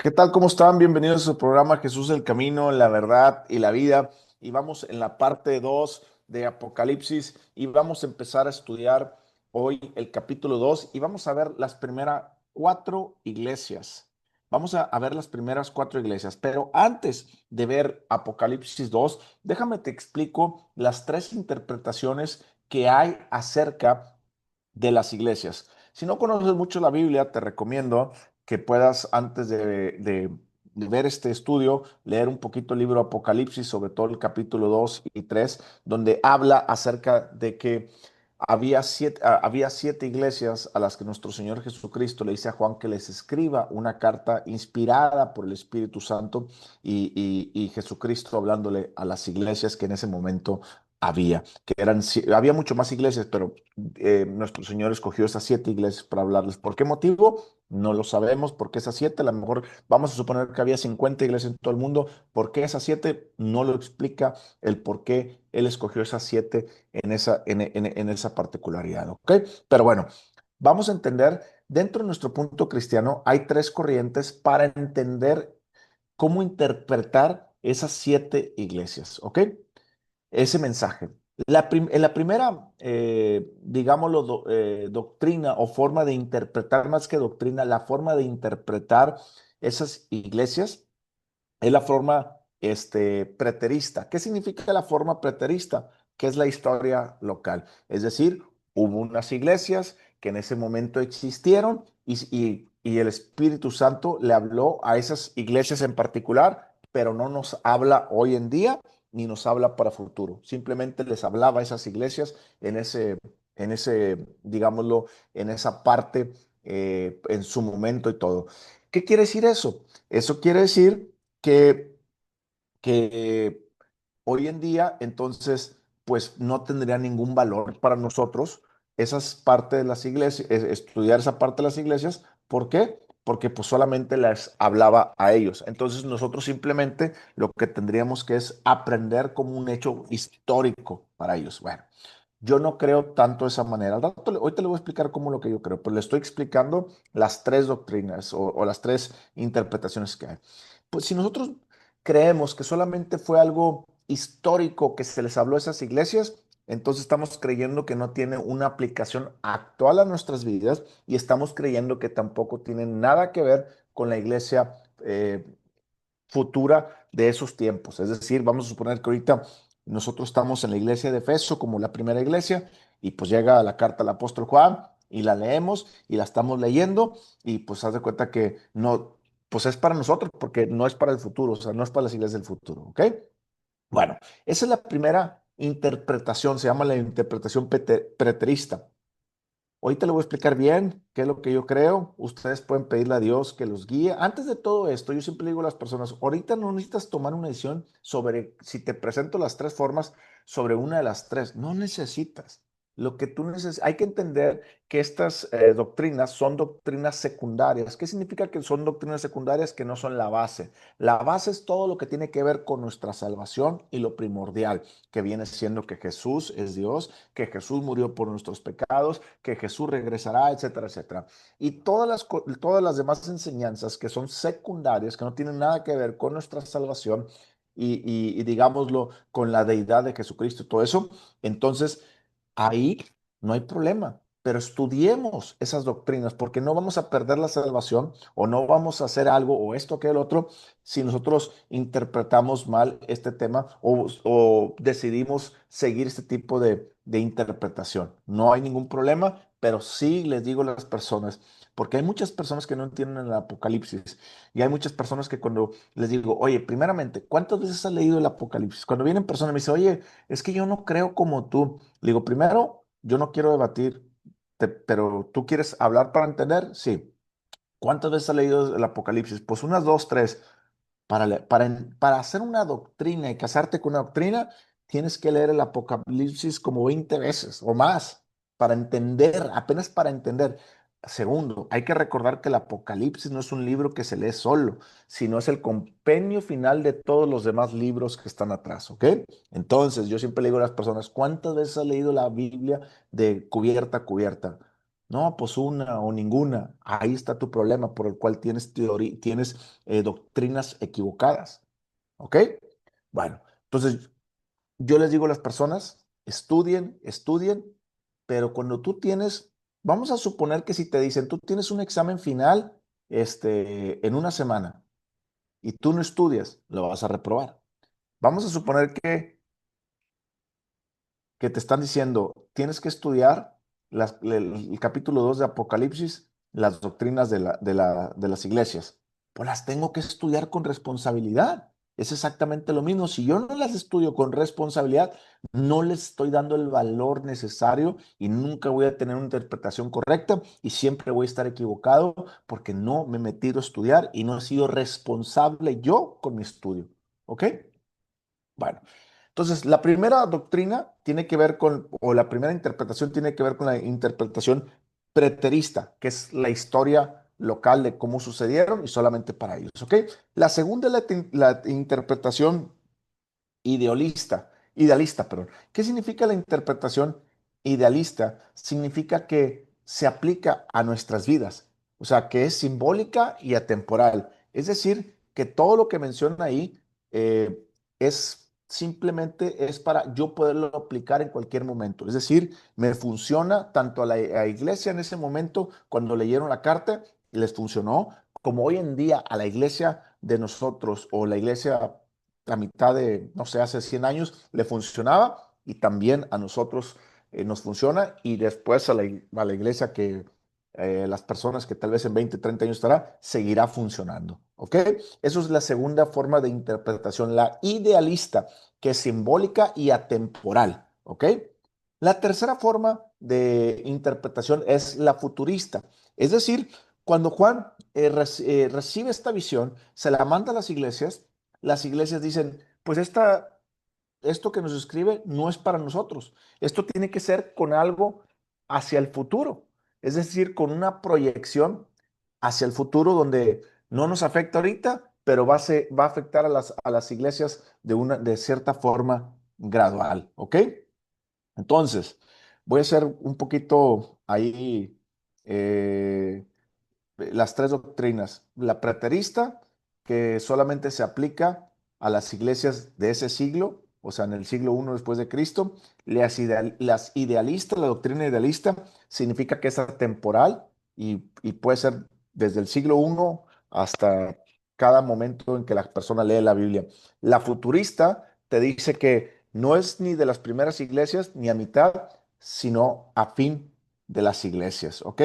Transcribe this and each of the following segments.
¿Qué tal? ¿Cómo están? Bienvenidos a su programa Jesús el Camino, la Verdad y la Vida. Y vamos en la parte 2 de Apocalipsis y vamos a empezar a estudiar hoy el capítulo 2 y vamos a ver las primeras cuatro iglesias. Vamos a ver las primeras cuatro iglesias, pero antes de ver Apocalipsis 2, déjame te explico las tres interpretaciones que hay acerca de las iglesias. Si no conoces mucho la Biblia, te recomiendo que puedas, antes de ver este estudio, leer un poquito el libro Apocalipsis, sobre todo el capítulo 2 y 3, donde habla acerca de que había siete iglesias a las que nuestro Señor Jesucristo le dice a Juan que les escriba una carta inspirada por el Espíritu Santo y Jesucristo hablándole a las iglesias que en ese momento había mucho más iglesias, pero nuestro Señor escogió esas siete iglesias para hablarles. ¿Por qué motivo? No lo sabemos. ¿Por qué esas siete? A lo mejor vamos a suponer que había 50 iglesias en todo el mundo. ¿Por qué esas siete? No lo explica el por qué Él escogió esas siete en esa particularidad, ¿ok? Pero bueno, vamos a entender, dentro de nuestro punto cristiano, hay tres corrientes para entender cómo interpretar esas siete iglesias, ¿ok? Ese mensaje. En la primera, digámoslo, doctrina o forma de interpretar, más que doctrina, la forma de interpretar esas iglesias es la forma preterista. ¿Qué significa la forma preterista? Que es la historia local. Es decir, hubo unas iglesias que en ese momento existieron y el Espíritu Santo le habló a esas iglesias en particular, pero no nos habla hoy en día ni nos habla para futuro. Simplemente les hablaba a esas iglesias digámoslo, en esa parte, en su momento y todo. ¿Qué quiere decir eso? Eso quiere decir que, que hoy en día, entonces, pues no tendría ningún valor para nosotros esas partes de las iglesias, estudiar esa parte de las iglesias. ¿Por qué? Porque pues solamente les hablaba a ellos. Entonces nosotros simplemente lo que tendríamos que es aprender como un hecho histórico para ellos. Bueno, yo no creo tanto de esa manera. Hoy te lo voy a explicar como lo que yo creo, pero le estoy explicando las tres doctrinas o las tres interpretaciones que hay. Pues si nosotros creemos que solamente fue algo histórico que se les habló a esas iglesias, entonces estamos creyendo que no tiene una aplicación actual a nuestras vidas y estamos creyendo que tampoco tiene nada que ver con la iglesia futura de esos tiempos. Es decir, vamos a suponer que ahorita nosotros estamos en la iglesia de Efeso como la primera iglesia y pues llega la carta al apóstol Juan y la leemos y la estamos leyendo y pues haz de cuenta que no, pues es para nosotros porque no es para el futuro, o sea, no es para las iglesias del futuro, ¿ok? Bueno, esa es la primera interpretación, se llama la interpretación preterista. Hoy te lo voy a explicar bien qué es lo que yo creo. Ustedes pueden pedirle a Dios que los guíe. Antes de todo esto, yo siempre digo a las personas, ahorita no necesitas tomar una decisión sobre si te presento las tres formas, sobre una de las tres. No necesitas. Lo que tú necesitas, hay que entender que estas doctrinas son doctrinas secundarias. ¿Qué significa que son doctrinas secundarias? Que no son la base. La base es todo lo que tiene que ver con nuestra salvación y lo primordial, que viene siendo que Jesús es Dios, que Jesús murió por nuestros pecados, que Jesús regresará, etcétera, etcétera. Y todas las demás enseñanzas que son secundarias, que no tienen nada que ver con nuestra salvación y digámoslo, con la deidad de Jesucristo y todo eso, entonces ahí no hay problema. Pero estudiemos esas doctrinas porque no vamos a perder la salvación o no vamos a hacer algo o esto que el otro si nosotros interpretamos mal este tema o decidimos seguir este tipo de interpretación. No hay ningún problema, pero sí les digo a las personas, porque hay muchas personas que no entienden el Apocalipsis y hay muchas personas que cuando les digo, oye, primeramente, ¿cuántas veces has leído el Apocalipsis? Cuando vienen personas y me dicen, oye, es que yo no creo como tú. Le digo, primero, yo no quiero debatir, pero ¿tú quieres hablar para entender? Sí. ¿Cuántas veces has leído el Apocalipsis? Pues unas dos, tres. Para hacer una doctrina y casarte con una doctrina, tienes que leer el Apocalipsis como 20 veces o más para entender, apenas para entender. Segundo, hay que recordar que el Apocalipsis no es un libro que se lee solo, sino es el compendio final de todos los demás libros que están atrás, ¿ok? Entonces, yo siempre le digo a las personas, ¿cuántas veces has leído la Biblia de cubierta a cubierta? No, pues una o ninguna. Ahí está tu problema por el cual tienes tienes doctrinas equivocadas. ¿Ok? Bueno, entonces yo les digo a las personas, estudien, estudien, pero cuando tú tienes, vamos a suponer que si te dicen, tú tienes un examen final, en una semana y tú no estudias, lo vas a reprobar. Vamos a suponer que te están diciendo, tienes que estudiar el capítulo 2 de Apocalipsis, las doctrinas de las iglesias. Pues las tengo que estudiar con responsabilidad. Es exactamente lo mismo. Si yo no las estudio con responsabilidad, no les estoy dando el valor necesario y nunca voy a tener una interpretación correcta y siempre voy a estar equivocado porque no me he metido a estudiar y no he sido responsable yo con mi estudio. ¿Ok? Bueno, entonces la primera doctrina tiene que ver con, o la primera interpretación tiene que ver con la interpretación preterista, que es la historia local de cómo sucedieron y solamente para ellos, ¿ok? La segunda es la interpretación idealista, perdón. ¿Qué significa la interpretación idealista? Significa que se aplica a nuestras vidas, o sea, que es simbólica y atemporal. Es decir, que todo lo que menciona ahí es simplemente es para yo poderlo aplicar en cualquier momento. Es decir, me funciona tanto a la iglesia en ese momento cuando leyeron la carta, les funcionó, como hoy en día a la iglesia de nosotros o la iglesia la mitad de, no sé, hace 100 años le funcionaba y también a nosotros nos funciona y después a la iglesia que las personas que tal vez en 20 30 años estará, seguirá funcionando. ¿Ok? Eso es la segunda forma de interpretación, la idealista, que es simbólica y atemporal. ¿Ok? La tercera forma de interpretación es la futurista. Es decir, cuando Juan recibe esta visión, se la manda a las iglesias dicen, pues esto que nos escribe no es para nosotros. Esto tiene que ser con algo hacia el futuro. Es decir, con una proyección hacia el futuro donde no nos afecta ahorita, pero va a afectar a las iglesias de cierta forma gradual. ¿Ok? Entonces, voy a hacer un poquito ahí las tres doctrinas. La preterista, que solamente se aplica a las iglesias de ese siglo, o sea, en el siglo I después de Cristo. Las idealistas, la doctrina idealista, significa que es atemporal y puede ser desde el siglo I hasta cada momento en que la persona lee la Biblia. La futurista te dice que no es ni de las primeras iglesias ni a mitad, sino a fin de las iglesias, ¿ok?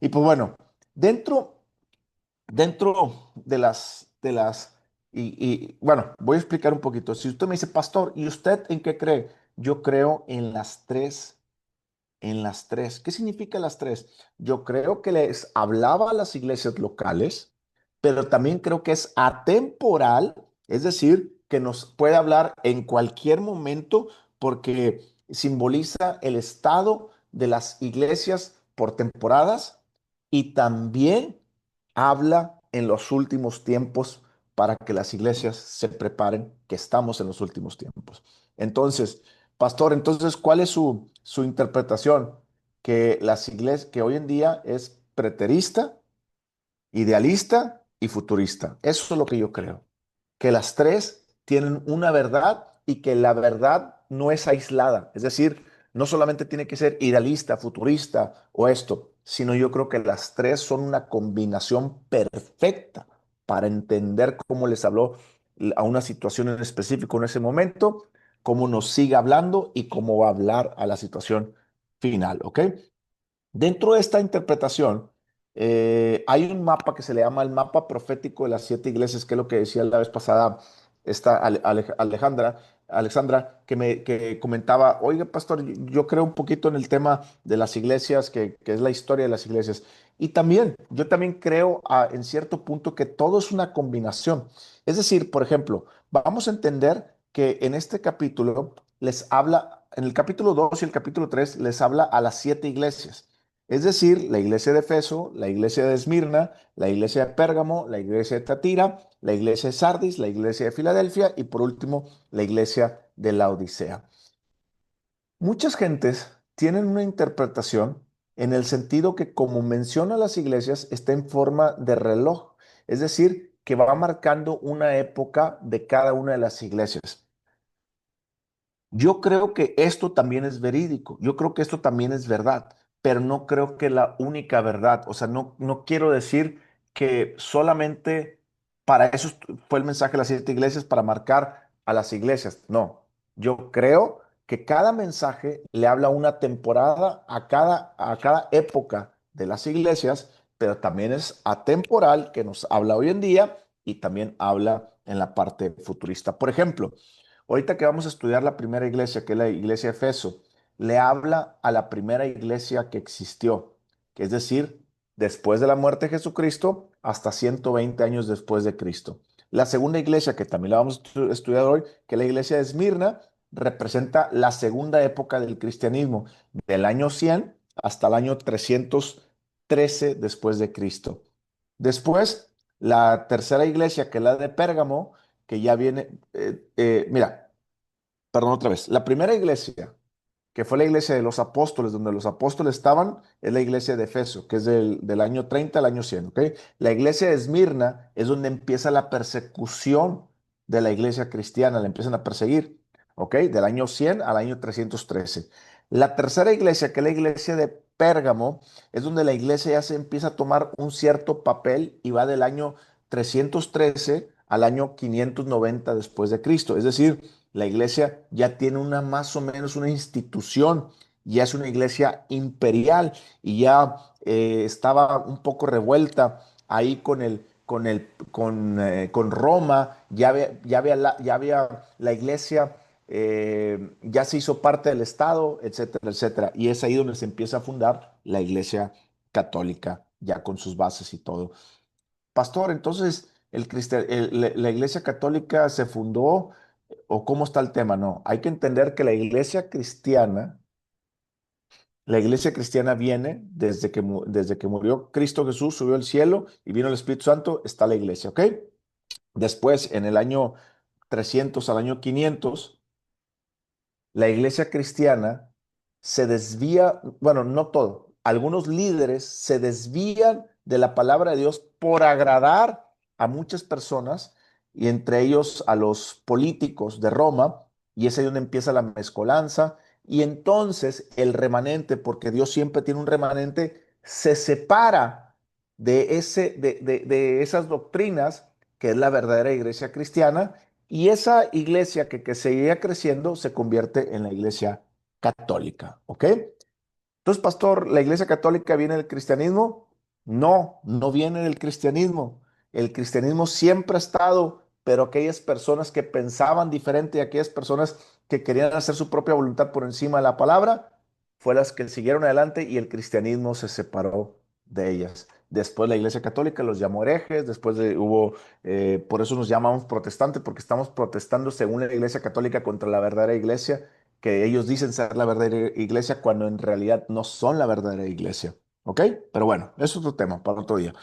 Y pues bueno, dentro, dentro bueno, voy a explicar un poquito. Si usted me dice, pastor, ¿y usted en qué cree? Yo creo en las tres. ¿Qué significa las tres? Yo creo que les hablaba a las iglesias locales, pero también creo que es atemporal, es decir, que nos puede hablar en cualquier momento porque simboliza el estado de las iglesias por temporadas y también habla en los últimos tiempos para que las iglesias se preparen, que estamos en los últimos tiempos. Entonces, pastor, entonces, ¿cuál es su interpretación? Que las iglesias, que hoy en día es preterista, idealista y futurista. Eso es lo que yo creo. Que las tres tienen una verdad y que la verdad no es aislada. Es decir, no solamente tiene que ser idealista, futurista o esto, sino yo creo que las tres son una combinación perfecta para entender cómo les habló a una situación en específico en ese momento, cómo nos sigue hablando y cómo va a hablar a la situación final. ¿Ok? Dentro de esta interpretación, hay un mapa que se le llama el mapa profético de las siete iglesias, que es lo que decía la vez pasada esta Alexandra, que comentaba, oiga, pastor, yo creo un poquito en el tema de las iglesias, que es la historia de las iglesias. Y también, yo también creo en cierto punto que todo es una combinación. Es decir, por ejemplo, vamos a entender que en este capítulo les habla, en el capítulo 2 y el capítulo 3 les habla a las siete iglesias. Es decir, la iglesia de Efeso, la iglesia de Esmirna, la iglesia de Pérgamo, la iglesia de Tatira, la iglesia de Sardis, la iglesia de Filadelfia y por último la iglesia de la Odisea. Muchas gentes tienen una interpretación. en el sentido que, como menciona las iglesias, está en forma de reloj, es decir, que va marcando una época de cada una de las iglesias. Yo creo que esto también es verídico, yo creo que esto también es verdad, pero no creo que la única verdad, o sea, no quiero decir que solamente para eso fue el mensaje de las siete iglesias, para marcar a las iglesias, no, yo creo que cada mensaje le habla una temporada a cada época de las iglesias, pero también es atemporal, que nos habla hoy en día y también habla en la parte futurista. Por ejemplo, ahorita que vamos a estudiar la primera iglesia, que es la iglesia de Efeso, le habla a la primera iglesia que existió, que es decir, después de la muerte de Jesucristo hasta 120 años después de Cristo. La segunda iglesia, que también la vamos a estudiar hoy, que es la iglesia de Esmirna, representa la segunda época del cristianismo, del año 100 hasta el año 313 después de Cristo. Después, la tercera iglesia, que es la de Pérgamo, que ya viene, mira, perdón otra vez, la primera iglesia, que fue la iglesia de los apóstoles, donde los apóstoles estaban, es la iglesia de Efeso, que es del año 30 al año 100, ¿ok? La iglesia de Esmirna es donde empieza la persecución de la iglesia cristiana, la empiezan a perseguir, ¿ok? Del año 100 al año 313. La tercera iglesia, que es la iglesia de Pérgamo, es donde la iglesia ya se empieza a tomar un cierto papel y va del año 313 al año 590 después de Cristo. Es decir, la iglesia ya tiene una más o menos una institución, ya es una iglesia imperial y ya estaba un poco revuelta ahí con Roma, ya había la iglesia, ya se hizo parte del Estado, etcétera, etcétera. Y es ahí donde se empieza a fundar la iglesia católica, ya con sus bases y todo. Pastor, entonces la iglesia católica se fundó o cómo está el tema, no. Hay que entender que la iglesia cristiana viene desde que murió Cristo Jesús, subió al cielo y vino el Espíritu Santo, está la iglesia, ¿ok? Después, en el año 300 al año 500 la iglesia cristiana se desvía, bueno, no todo, algunos líderes se desvían de la palabra de Dios por agradar a muchas personas y entre ellos a los políticos de Roma, y es ahí donde empieza la mezcolanza, y entonces el remanente, porque Dios siempre tiene un remanente, se separa de esas doctrinas, que es la verdadera iglesia cristiana, y esa iglesia que seguía creciendo se convierte en la iglesia católica, ¿ok? Entonces, pastor, ¿la iglesia católica viene del cristianismo? No, no viene del cristianismo. El cristianismo siempre ha estado, pero aquellas personas que pensaban diferente y aquellas personas que querían hacer su propia voluntad por encima de la palabra, fue las que siguieron adelante y el cristianismo se separó de ellas. Después la iglesia católica los llamó herejes, por eso nos llamamos protestantes, porque estamos protestando según la iglesia católica contra la verdadera iglesia, que ellos dicen ser la verdadera iglesia cuando en realidad no son la verdadera iglesia. ¿Ok? Pero bueno, es otro tema para otro día.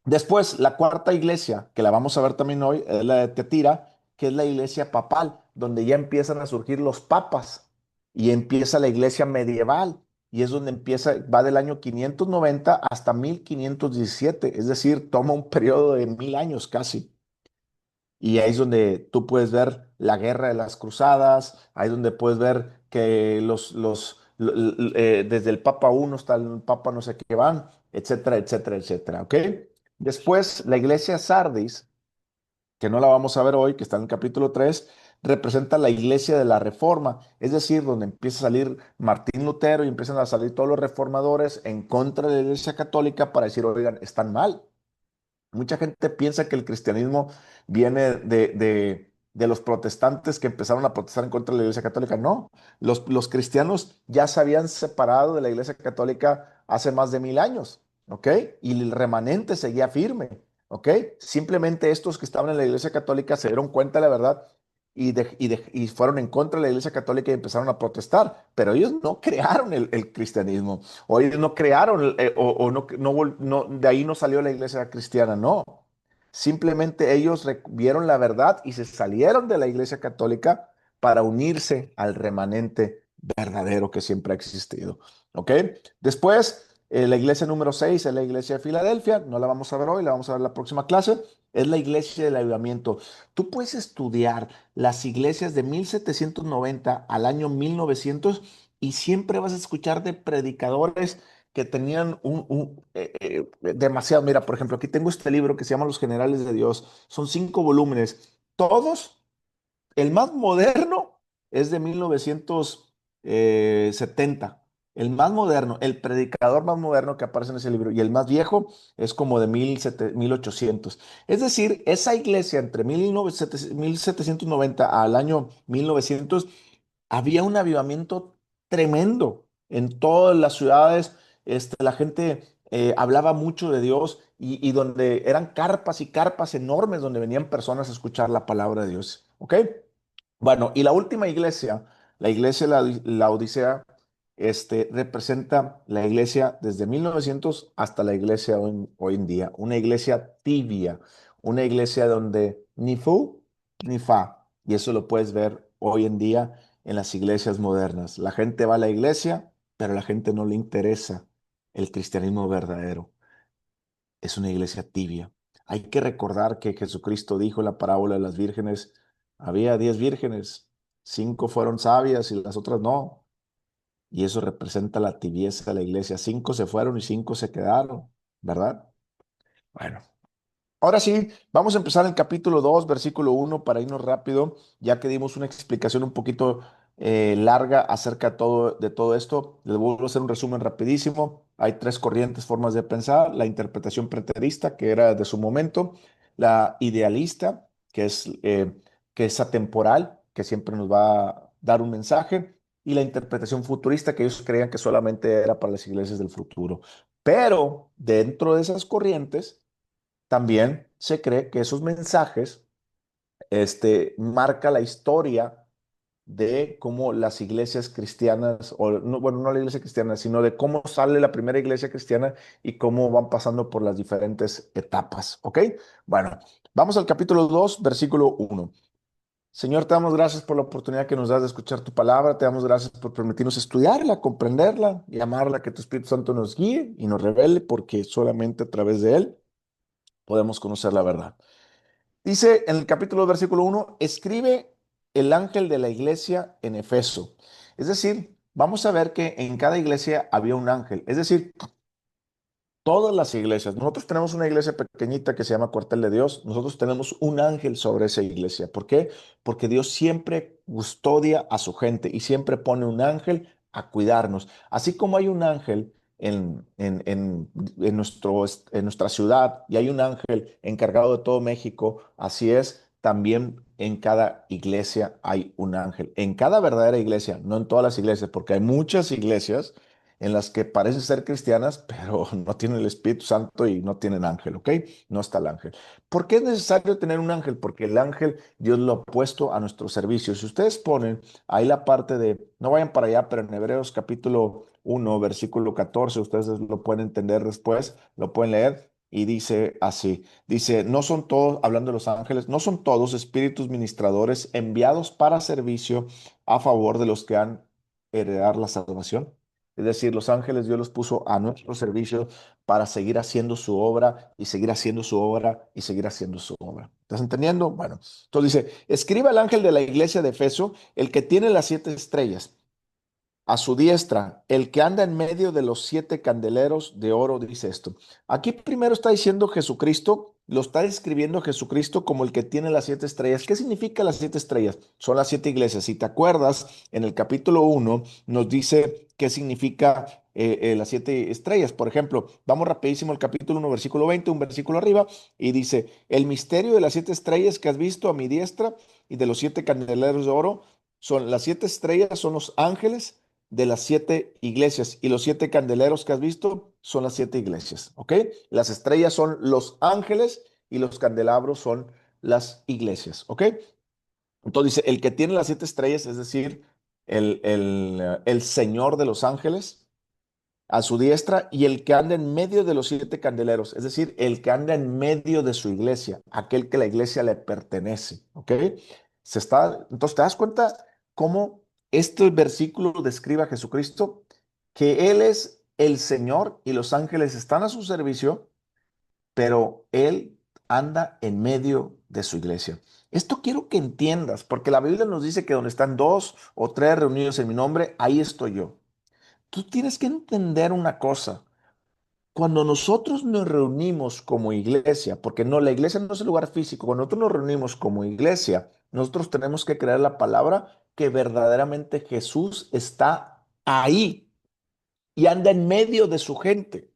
Después, la cuarta iglesia, que la vamos a ver también hoy, es la de Tetira, que es la iglesia papal, donde ya empiezan a surgir los papas y empieza la iglesia medieval. Y es donde empieza, va del año 590 hasta 1517, es decir, toma un periodo de 1000 años casi. Y ahí es donde tú puedes ver la guerra de las cruzadas, ahí es donde puedes ver que desde el Papa uno hasta el Papa no sé qué van, etcétera, etcétera, etcétera, ¿ok? Después, la iglesia Sardis, que no la vamos a ver hoy, que está en el capítulo 3 representa la iglesia de la Reforma, es decir, donde empieza a salir Martín Lutero y empiezan a salir todos los reformadores en contra de la iglesia católica para decir, oigan, están mal. Mucha gente piensa que el cristianismo viene de los protestantes que empezaron a protestar en contra de la Iglesia Católica. No, los cristianos ya se habían separado de la Iglesia Católica hace más de 1000 años, ¿ok? Y el remanente seguía firme, ¿ok? Simplemente estos que estaban en la Iglesia Católica se dieron cuenta de la verdad y fueron en contra de la Iglesia Católica y empezaron a protestar, pero ellos no crearon el cristianismo. O ellos no crearon, o de ahí no salió la iglesia cristiana, no. Simplemente ellos vieron la verdad y se salieron de la iglesia católica para unirse al remanente verdadero que siempre ha existido. ¿Ok? Después, la iglesia número 6 es la iglesia de Filadelfia. No la vamos a ver hoy, la vamos a ver la próxima clase. Es la iglesia del avivamiento. Tú puedes estudiar las iglesias de 1790 al año 1900 y siempre vas a escuchar de predicadores que tenían demasiado. Mira, por ejemplo, aquí tengo este libro que se llama Los Generales de Dios. Son 5 volúmenes. Todos, el más moderno es de 1970. El más moderno, el predicador más moderno que aparece en ese libro. Y el más viejo es como de 1800. Es decir, esa iglesia entre 1790 al año 1900 había un avivamiento tremendo en todas las ciudades. La gente hablaba mucho de Dios y donde eran carpas y carpas enormes donde venían personas a escuchar la palabra de Dios. ¿Ok? Bueno, y la última iglesia, la iglesia de la Odisea, representa la iglesia desde 1900 hasta la iglesia hoy en día. Una iglesia tibia, una iglesia donde ni fu ni fa. Y eso lo puedes ver hoy en día en las iglesias modernas. La gente va a la iglesia, pero a la gente no le interesa el cristianismo verdadero. Es una iglesia tibia. Hay que recordar que Jesucristo dijo en la parábola de las vírgenes, había 10 vírgenes, 5 fueron sabias y las otras no. Y eso representa la tibieza de la iglesia. 5 se fueron y 5 se quedaron, ¿verdad? Bueno, ahora sí, vamos a empezar el capítulo 2, versículo 1, para irnos rápido, ya que dimos una explicación un poquito larga acerca de todo esto. Les voy a hacer un resumen rapidísimo. Hay 3 corrientes, formas de pensar: la interpretación preterista, que era de su momento; la idealista, que es atemporal, que siempre nos va a dar un mensaje; y la interpretación futurista, que ellos creían que solamente era para las iglesias del futuro. Pero dentro de esas corrientes, también se cree que esos mensajes marca la historia de cómo las iglesias cristianas, o no, bueno, no la iglesia cristiana, sino de cómo sale la primera iglesia cristiana y cómo van pasando por las diferentes etapas. ¿Ok? Bueno, vamos al capítulo 2, versículo 1. Señor, te damos gracias por la oportunidad que nos das de escuchar tu palabra. Te damos gracias por permitirnos estudiarla, comprenderla y amarla, que tu Espíritu Santo nos guíe y nos revele, porque solamente a través de él podemos conocer la verdad. Dice en el capítulo versículo 1, escribe el ángel de la iglesia en Efeso. Es decir, vamos a ver que en cada iglesia había un ángel. Es decir, todas las iglesias. Nosotros tenemos una iglesia pequeñita que se llama Cuartel de Dios. Nosotros tenemos un ángel sobre esa iglesia. ¿Por qué? Porque Dios siempre custodia a su gente y siempre pone un ángel a cuidarnos. Así como hay un ángel en nuestra ciudad y hay un ángel encargado de todo México, así es, también en cada iglesia hay un ángel. En cada verdadera iglesia, no en todas las iglesias, porque hay muchas iglesias en las que parecen ser cristianas, pero no tienen el Espíritu Santo y no tienen ángel, ¿ok? No está el ángel. ¿Por qué es necesario tener un ángel? Porque el ángel Dios lo ha puesto a nuestro servicio. Si ustedes ponen ahí la parte de, no vayan para allá, pero en Hebreos capítulo 1, versículo 14, ustedes lo pueden entender después, lo pueden leer. Y dice así, dice, no son todos, hablando de los ángeles, no son todos espíritus ministradores enviados para servicio a favor de los que han heredar la salvación. Es decir, los ángeles Dios los puso a nuestro servicio para seguir haciendo su obra y seguir haciendo su obra y seguir haciendo su obra. ¿Estás entendiendo? Bueno, entonces dice, escribe al ángel de la iglesia de Efeso, el que tiene las 7 estrellas. A su diestra, el que anda en medio de los 7 candeleros de oro, dice esto. Aquí primero está diciendo Jesucristo, lo está describiendo Jesucristo como el que tiene las 7 estrellas. ¿Qué significa las 7 estrellas? Son las 7 iglesias. Si te acuerdas, en el capítulo 1 nos dice qué significa las 7 estrellas. Por ejemplo, vamos rapidísimo al capítulo 1, versículo 20, un versículo arriba, y dice, el misterio de las 7 estrellas que has visto a mi diestra y de los 7 candeleros de oro, son las 7 estrellas, son los ángeles de las 7 iglesias, y los 7 candeleros que has visto son las 7 iglesias, ¿ok? Las estrellas son los ángeles y los candelabros son las iglesias, ¿ok? Entonces dice, el que tiene las 7 estrellas, es decir, el Señor de los ángeles a su diestra, y el que anda en medio de los 7 candeleros, es decir, el que anda en medio de su iglesia, aquel que la iglesia le pertenece, ¿ok? Entonces te das cuenta cómo Este versículo describe a Jesucristo que Él es el Señor y los ángeles están a su servicio, pero Él anda en medio de su iglesia. Esto quiero que entiendas, porque la Biblia nos dice que donde están dos o tres reunidos en mi nombre, ahí estoy yo. Tú tienes que entender una cosa. Cuando nosotros nos reunimos como iglesia, porque no, la iglesia no es el lugar físico, cuando nosotros nos reunimos como iglesia, nosotros tenemos que creer la palabra que verdaderamente Jesús está ahí y anda en medio de su gente.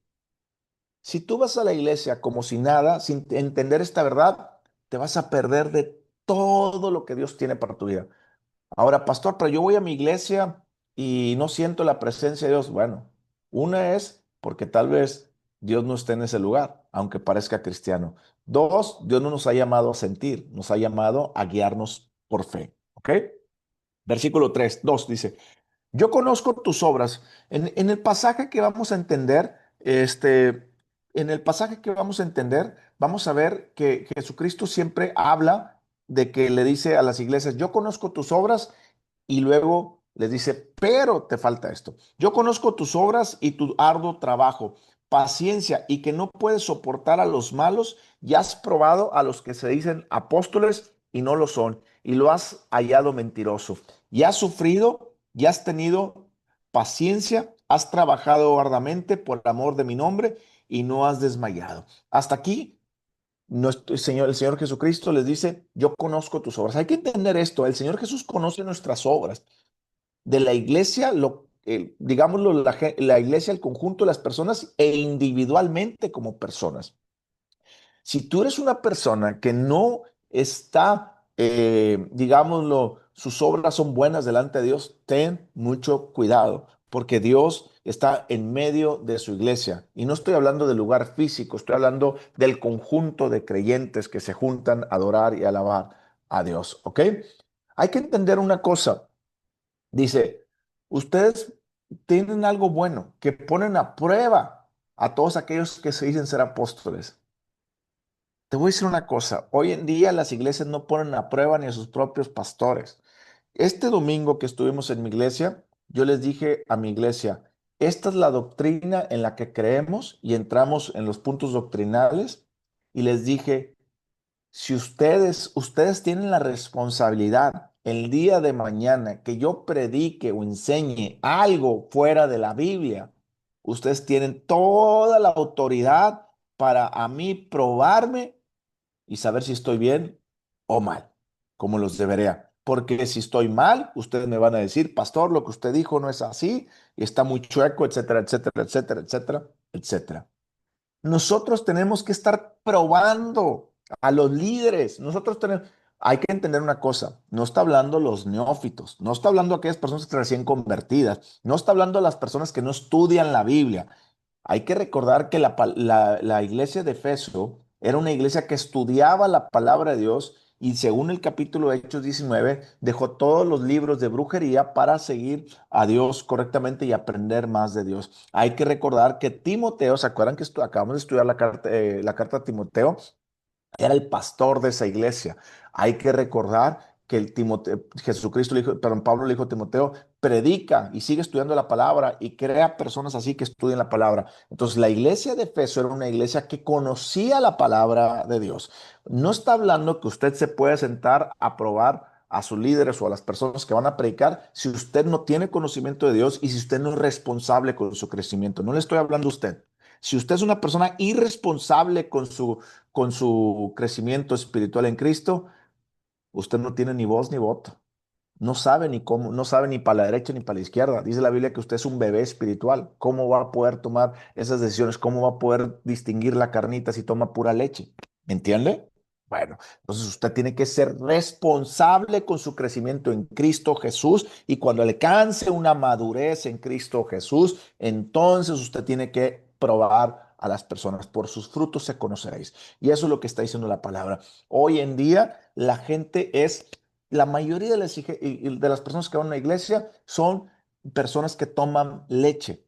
Si tú vas a la iglesia como si nada, sin entender esta verdad, te vas a perder de todo lo que Dios tiene para tu vida. Ahora, pastor, pero yo voy a mi iglesia y no siento la presencia de Dios. Bueno, una es porque tal vez Dios no esté en ese lugar, aunque parezca cristiano. Dos, Dios no nos ha llamado a sentir, nos ha llamado a guiarnos por fe. ¿Ok? Versículo 3, 2 dice, yo conozco tus obras. En el pasaje que vamos a entender, en el pasaje que vamos a entender, vamos a ver que Jesucristo siempre habla de que le dice a las iglesias, yo conozco tus obras y luego les dice, pero te falta esto. Yo conozco tus obras y tu arduo trabajo, paciencia y que no puedes soportar a los malos y has probado a los que se dicen apóstoles y no lo son y lo has hallado mentiroso y has sufrido y has tenido paciencia, has trabajado arduamente por amor de mi nombre y no has desmayado. Hasta aquí el Señor Jesucristo les dice, yo conozco tus obras. Hay que entender esto, el Señor Jesús conoce nuestras obras. De la iglesia, digámoslo, la iglesia, el conjunto de las personas e individualmente como personas. Si tú eres una persona que no está, digámoslo, sus obras son buenas delante de Dios, ten mucho cuidado, porque Dios está en medio de su iglesia. Y no estoy hablando del lugar físico, estoy hablando del conjunto de creyentes que se juntan a adorar y alabar a Dios, ¿ok? Hay que entender una cosa. Dice, ustedes tienen algo bueno, que ponen a prueba a todos aquellos que se dicen ser apóstoles. Te voy a decir una cosa, hoy en día las iglesias no ponen a prueba ni a sus propios pastores. Este domingo que estuvimos en mi iglesia, yo les dije a mi iglesia, esta es la doctrina en la que creemos y entramos en los puntos doctrinales y les dije, si ustedes tienen la responsabilidad el día de mañana que yo predique o enseñe algo fuera de la Biblia, ustedes tienen toda la autoridad para a mí probarme y saber si estoy bien o mal, como los debería. Porque si estoy mal, ustedes me van a decir, pastor, lo que usted dijo no es así y está muy chueco, etcétera, etcétera, etcétera, etcétera, etcétera. Nosotros tenemos que estar probando a los líderes. Hay que entender una cosa, no está hablando los neófitos, no está hablando aquellas personas que recién convertidas, no está hablando las personas que no estudian la Biblia. Hay que recordar que la iglesia de Efeso era una iglesia que estudiaba la palabra de Dios y según el capítulo de Hechos 19, dejó todos los libros de brujería para seguir a Dios correctamente y aprender más de Dios. Hay que recordar que Timoteo, ¿se acuerdan que acabamos de estudiar la carta a Timoteo? Era el pastor de esa iglesia. Hay que recordar que Jesucristo le dijo, perdón, Pablo le dijo a Timoteo, predica y sigue estudiando la palabra y crea personas así que estudien la palabra. Entonces, la iglesia de Efeso era una iglesia que conocía la palabra de Dios. No está hablando que usted se puede sentar a probar a sus líderes o a las personas que van a predicar si usted no tiene conocimiento de Dios y si usted no es responsable con su crecimiento. No le estoy hablando a usted. Si usted es una persona irresponsable con su crecimiento espiritual en Cristo, usted no tiene ni voz ni voto. No sabe ni cómo, no sabe ni para la derecha ni para la izquierda. Dice la Biblia que usted es un bebé espiritual. ¿Cómo va a poder tomar esas decisiones? ¿Cómo va a poder distinguir la carnita si toma pura leche? ¿Me entiende? Bueno, entonces usted tiene que ser responsable con su crecimiento en Cristo Jesús y cuando alcance una madurez en Cristo Jesús, entonces usted tiene que probar a las personas. Por sus frutos se conoceréis. Y eso es lo que está diciendo la palabra. Hoy en día la gente la mayoría de las personas que van a la iglesia son personas que toman leche.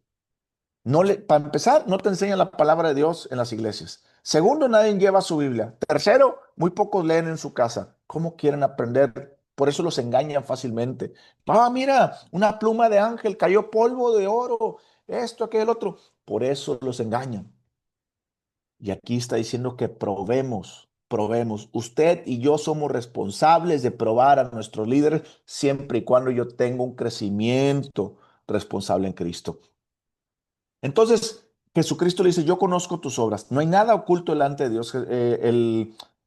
Para empezar, no te enseñan la palabra de Dios en las iglesias. Segundo, nadie lleva su Biblia. Tercero, muy pocos leen en su casa. ¿Cómo quieren aprender? Por eso los engañan fácilmente. Ah, mira, una pluma de ángel, cayó polvo de oro, esto, aquel otro. Por eso los engañan. Y aquí está diciendo que probemos, probemos. Usted y yo somos responsables de probar a nuestros líderes siempre y cuando yo tenga un crecimiento responsable en Cristo. Entonces, Jesucristo le dice, yo conozco tus obras, no hay nada oculto delante de Dios.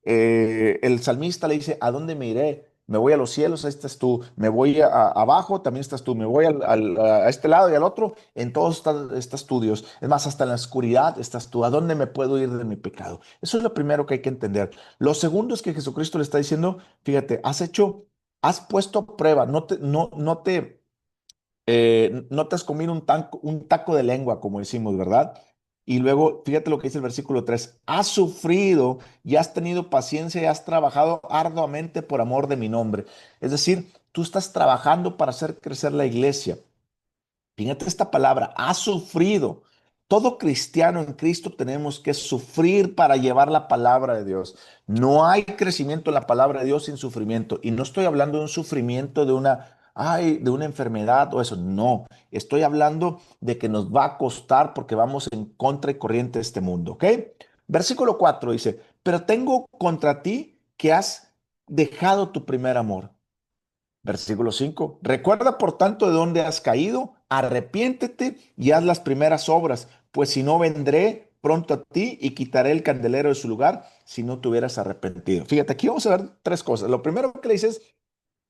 El salmista le dice, ¿a dónde me iré? Me voy a los cielos, ahí estás tú, me voy abajo, también estás tú, me voy a este lado y al otro, en todos estás tú, Dios. Es más, hasta en la oscuridad estás tú, ¿a dónde me puedo ir de mi pecado? Eso es lo primero que hay que entender. Lo segundo es que Jesucristo le está diciendo, fíjate, has puesto a prueba, no te has comido un taco de lengua, como decimos, ¿verdad? Y luego, fíjate lo que dice el versículo 3: has sufrido y has tenido paciencia y has trabajado arduamente por amor de mi nombre. Es decir, tú estás trabajando para hacer crecer la iglesia. Fíjate esta palabra, ha sufrido. Todo cristiano en Cristo tenemos que sufrir para llevar la palabra de Dios. No hay crecimiento en la palabra de Dios sin sufrimiento. Y no estoy hablando de un sufrimiento de una enfermedad o eso. No, estoy hablando de que nos va a costar porque vamos en contra y corriente de este mundo. ¿Ok? Versículo 4 dice, pero tengo contra ti que has dejado tu primer amor. Versículo 5. Recuerda por tanto de dónde has caído, arrepiéntete y haz las primeras obras, pues si no vendré pronto a ti y quitaré el candelero de su lugar si no te hubieras arrepentido. Fíjate, aquí vamos a ver tres cosas. Lo primero que le dices,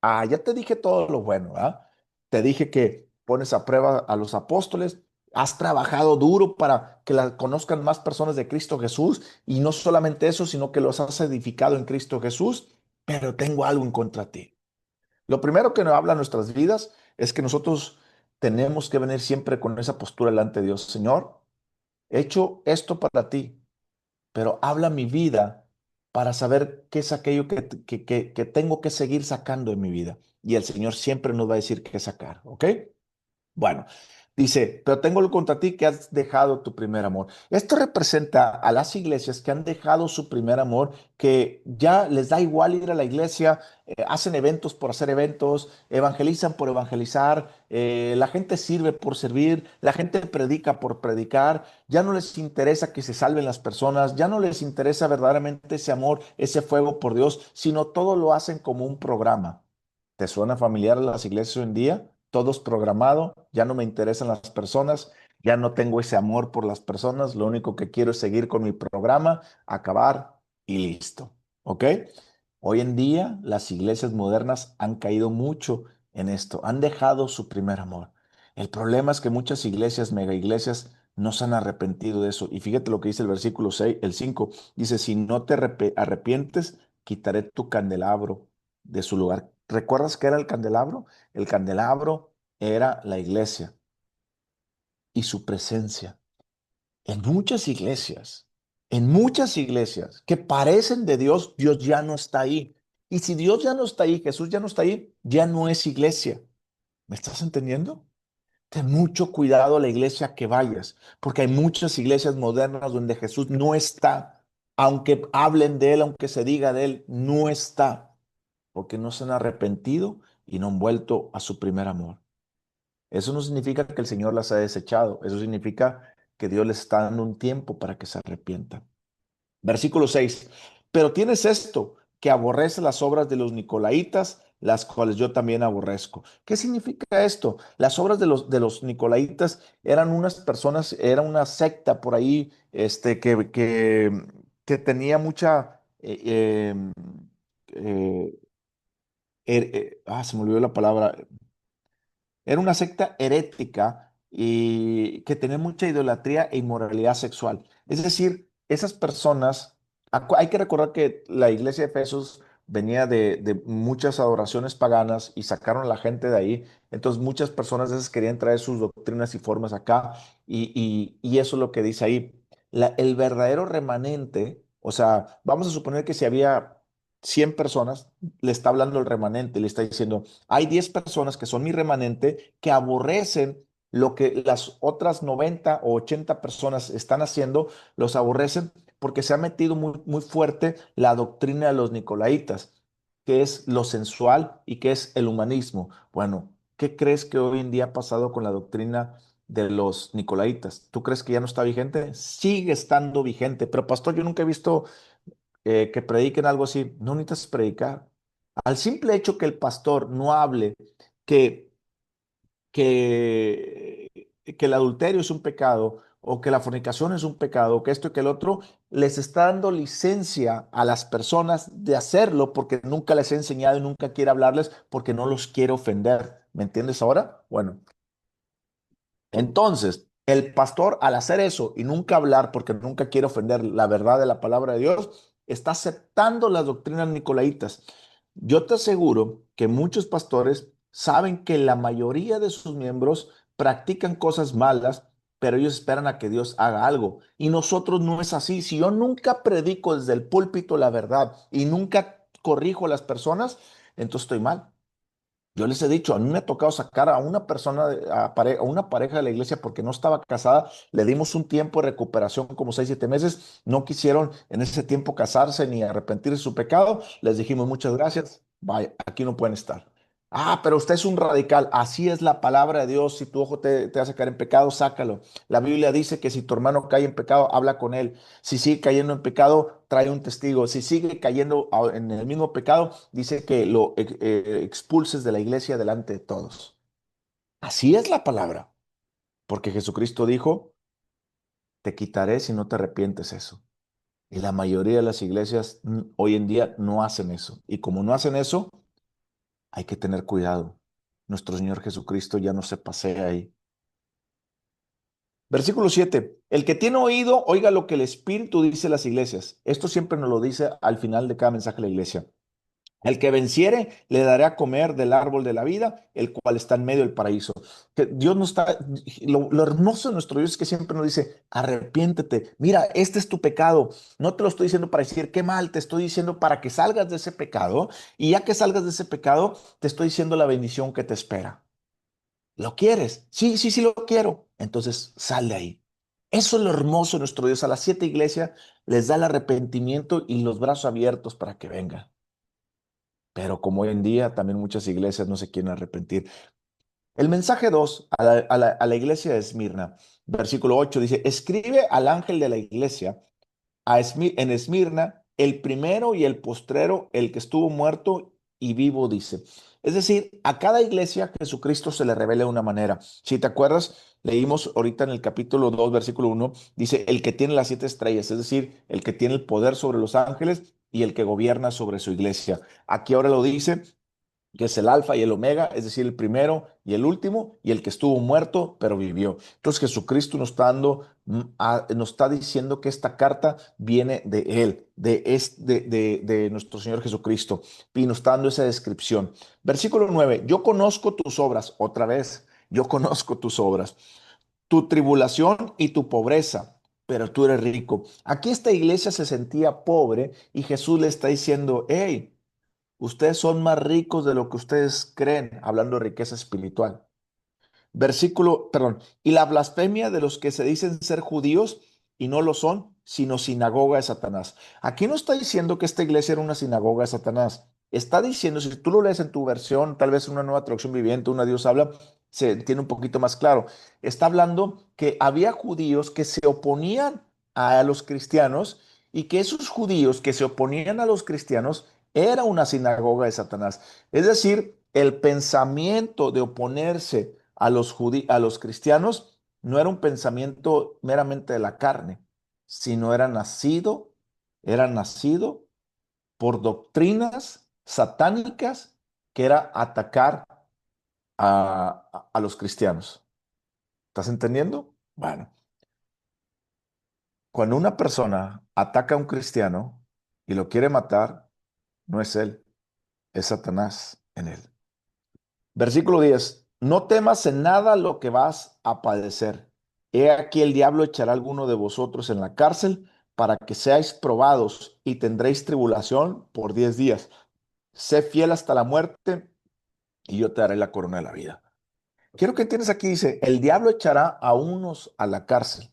ya te dije todo lo bueno, ¿ah? Te dije que pones a prueba a los apóstoles, has trabajado duro para que la conozcan más personas de Cristo Jesús y no solamente eso, sino que los has edificado en Cristo Jesús, pero tengo algo en contra de ti. Lo primero que nos habla nuestras vidas es que nosotros tenemos que venir siempre con esa postura delante de Dios. Señor, he hecho esto para ti, pero habla mi vida para saber qué es aquello que tengo que seguir sacando en mi vida. Y el Señor siempre nos va a decir qué sacar, ¿ok? Bueno, dice, pero tengo lo contra ti que has dejado tu primer amor. Esto representa a las iglesias que han dejado su primer amor, que ya les da igual ir a la iglesia, hacen eventos por hacer eventos, evangelizan por evangelizar, la gente sirve por servir, la gente predica por predicar, ya no les interesa que se salven las personas, ya no les interesa verdaderamente ese amor, ese fuego por Dios, sino todo lo hacen como un programa. ¿Te suena familiar las iglesias hoy en día? Todo es programado, ya no me interesan las personas, ya no tengo ese amor por las personas, lo único que quiero es seguir con mi programa, acabar y listo. ¿Ok? Hoy en día las iglesias modernas han caído mucho en esto, han dejado su primer amor. El problema es que muchas iglesias, mega iglesias, no se han arrepentido de eso. Y fíjate lo que dice el versículo 6, el 5. Dice, si no te arrepientes, quitaré tu candelabro de su lugar. ¿Recuerdas qué era el candelabro? El candelabro era la iglesia y su presencia. En muchas iglesias que parecen de Dios, Dios ya no está ahí. Y si Dios ya no está ahí, Jesús ya no está ahí, ya no es iglesia. ¿Me estás entendiendo? Ten mucho cuidado a la iglesia que vayas, porque hay muchas iglesias modernas donde Jesús no está. Aunque hablen de él, aunque se diga de él, no está, porque no se han arrepentido y no han vuelto a su primer amor. Eso no significa que el Señor las ha desechado, eso significa que Dios les está dando un tiempo para que se arrepientan. Versículo 6. Pero tienes esto, que aborrece las obras de los nicolaitas, las cuales yo también aborrezco. ¿Qué significa esto? Las obras de los nicolaitas eran unas personas, era una secta por ahí, que tenía mucha, se me olvidó la palabra. Era una secta herética y que tenía mucha idolatría e inmoralidad sexual. Es decir, esas personas, hay que recordar que la iglesia de Efesos venía de muchas adoraciones paganas y sacaron a la gente de ahí. Entonces muchas personas de esas querían traer sus doctrinas y formas acá y eso es lo que dice ahí. El verdadero remanente, o sea, vamos a suponer que si había 100 personas, le está hablando el remanente, le está diciendo, hay 10 personas que son mi remanente que aborrecen lo que las otras 90 o 80 personas están haciendo, los aborrecen porque se ha metido muy, muy fuerte la doctrina de los nicolaitas. qué es lo sensual y qué es el humanismo. Bueno, ¿qué crees que hoy en día ha pasado con la doctrina de los nicolaitas? ¿Tú crees que ya no está vigente? Sigue estando vigente, pero pastor, yo nunca he visto que prediquen algo así. No necesitas predicar. Al simple hecho que el pastor no hable que que, que el adulterio es un pecado o que la fornicación es un pecado, o que esto y que el otro, les está dando licencia a las personas de hacerlo porque nunca les he enseñado y nunca quiere hablarles porque no los quiere ofender. ¿Me entiendes ahora? Bueno, entonces, el pastor al hacer eso y nunca hablar porque nunca quiere ofender la verdad de la palabra de Dios, está aceptando las doctrinas nicolaitas. Yo te aseguro que muchos pastores saben que la mayoría de sus miembros practican cosas malas, pero ellos esperan a que Dios haga algo. Y nosotros no es así. Si yo nunca predico desde el púlpito la verdad y nunca corrijo a las personas, entonces estoy mal. Yo les he dicho, a mí me ha tocado sacar a una persona, a una pareja de la iglesia porque no estaba casada, le dimos un tiempo de recuperación, como 6, 7 meses, no quisieron en ese tiempo casarse ni arrepentirse de su pecado, les dijimos muchas gracias, vaya, aquí no pueden estar. Ah, pero usted es un radical, así es la palabra de Dios, si tu ojo te hace caer en pecado, sácalo. La Biblia dice que si tu hermano cae en pecado, habla con él. Si sigue cayendo en pecado, trae un testigo. Si sigue cayendo en el mismo pecado, dice que lo expulses de la iglesia delante de todos. Así es la palabra, porque Jesucristo dijo, te quitaré si no te arrepientes eso. Y la mayoría de las iglesias hoy en día no hacen eso. Y como no hacen eso, hay que tener cuidado. Nuestro Señor Jesucristo ya no se pasea ahí. Versículo 7. El que tiene oído, oiga lo que el Espíritu dice a las iglesias. Esto siempre nos lo dice al final de cada mensaje de la iglesia. El que venciere, le daré a comer del árbol de la vida, el cual está en medio del paraíso. Que Dios no está, lo hermoso de nuestro Dios es que siempre nos dice, arrepiéntete, mira, este es tu pecado. No te lo estoy diciendo para decir qué mal, te estoy diciendo para que salgas de ese pecado. Y ya que salgas de ese pecado, te estoy diciendo la bendición que te espera. ¿Lo quieres? Sí, sí, sí, lo quiero. Entonces, sal de ahí. Eso es lo hermoso de nuestro Dios. A las 7 iglesias les da el arrepentimiento y los brazos abiertos para que vengan. Pero como hoy en día también muchas iglesias no se quieren arrepentir. El mensaje 2 a la iglesia de Esmirna, versículo 8 dice, escribe al ángel de la iglesia en Esmirna, el primero y el postrero, el que estuvo muerto y vivo, dice. Es decir, a cada iglesia Jesucristo se le revela de una manera. Si te acuerdas, leímos ahorita en el capítulo 2 versículo 1 dice, el que tiene las 7 estrellas, es decir, el que tiene el poder sobre los ángeles y el que gobierna sobre su iglesia. Aquí ahora lo dice que es el alfa y el omega, es decir, el primero y el último, y el que estuvo muerto, pero vivió. Entonces Jesucristo nos está dando, nos está diciendo que esta carta viene de Él, de nuestro Señor Jesucristo, y nos está dando esa descripción. Versículo 9, yo conozco tus obras, otra vez, yo conozco tus obras, tu tribulación y tu pobreza, pero tú eres rico. Aquí esta iglesia se sentía pobre y Jesús le está diciendo, hey, ustedes son más ricos de lo que ustedes creen, hablando de riqueza espiritual. Versículo, perdón, y la blasfemia de los que se dicen ser judíos y no lo son, sino sinagoga de Satanás. Aquí no está diciendo que esta iglesia era una sinagoga de Satanás. Está diciendo, si tú lo lees en tu versión, tal vez una nueva traducción viviente, una Dios habla, se entiende un poquito más claro. Está hablando que había judíos que se oponían a los cristianos y que esos judíos que se oponían a los cristianos era una sinagoga de Satanás. Es decir, el pensamiento de oponerse a los cristianos no era un pensamiento meramente de la carne, sino era nacido por doctrinas satánicas que era atacar a los cristianos. ¿Estás entendiendo? Bueno, cuando una persona ataca a un cristiano y lo quiere matar, no es él, es Satanás en él. Versículo 10. No temas en nada lo que vas a padecer. He aquí el diablo echará a alguno de vosotros en la cárcel para que seáis probados y tendréis tribulación por 10 días. Sé fiel hasta la muerte y yo te daré la corona de la vida. Quiero que entiendas aquí, dice, el diablo echará a unos a la cárcel.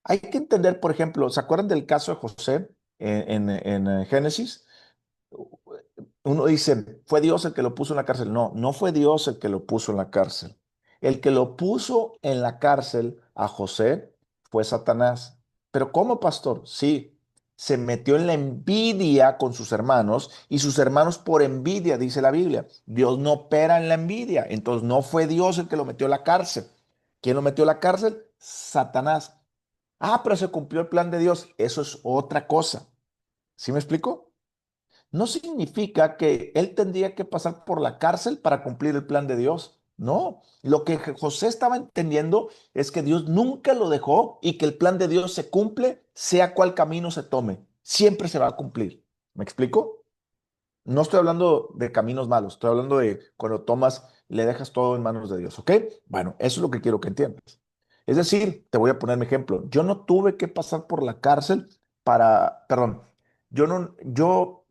Hay que entender, por ejemplo, ¿se acuerdan del caso de José en Génesis? Uno dice, ¿fue Dios el que lo puso en la cárcel? No, no fue Dios el que lo puso en la cárcel. El que lo puso en la cárcel a José fue Satanás. ¿Pero cómo, pastor? Sí, se metió en la envidia con sus hermanos y sus hermanos por envidia, dice la Biblia. Dios no opera en la envidia. Entonces no fue Dios el que lo metió en la cárcel. ¿Quién lo metió en la cárcel? Satanás. Ah, pero se cumplió el plan de Dios. Eso es otra cosa. ¿Sí me explico? No significa que él tendría que pasar por la cárcel para cumplir el plan de Dios. No, lo que José estaba entendiendo es que Dios nunca lo dejó y que el plan de Dios se cumple, sea cual camino se tome. Siempre se va a cumplir. ¿Me explico? No estoy hablando de caminos malos, estoy hablando de cuando tomas, le dejas todo en manos de Dios, ¿ok? Bueno, eso es lo que quiero que entiendas. Es decir, te voy a poner mi ejemplo. Yo no tuve que pasar por la cárcel perdón, yo no, yo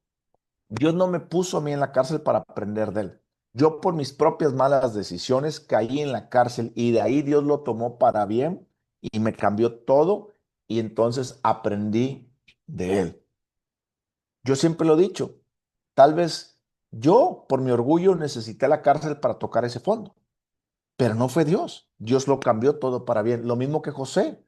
Dios no me puso a mí en la cárcel para aprender de él. Yo por mis propias malas decisiones caí en la cárcel y de ahí Dios lo tomó para bien y me cambió todo y entonces aprendí de él. Yo siempre lo he dicho, tal vez yo por mi orgullo necesité la cárcel para tocar ese fondo, pero no fue Dios. Dios lo cambió todo para bien. Lo mismo que José.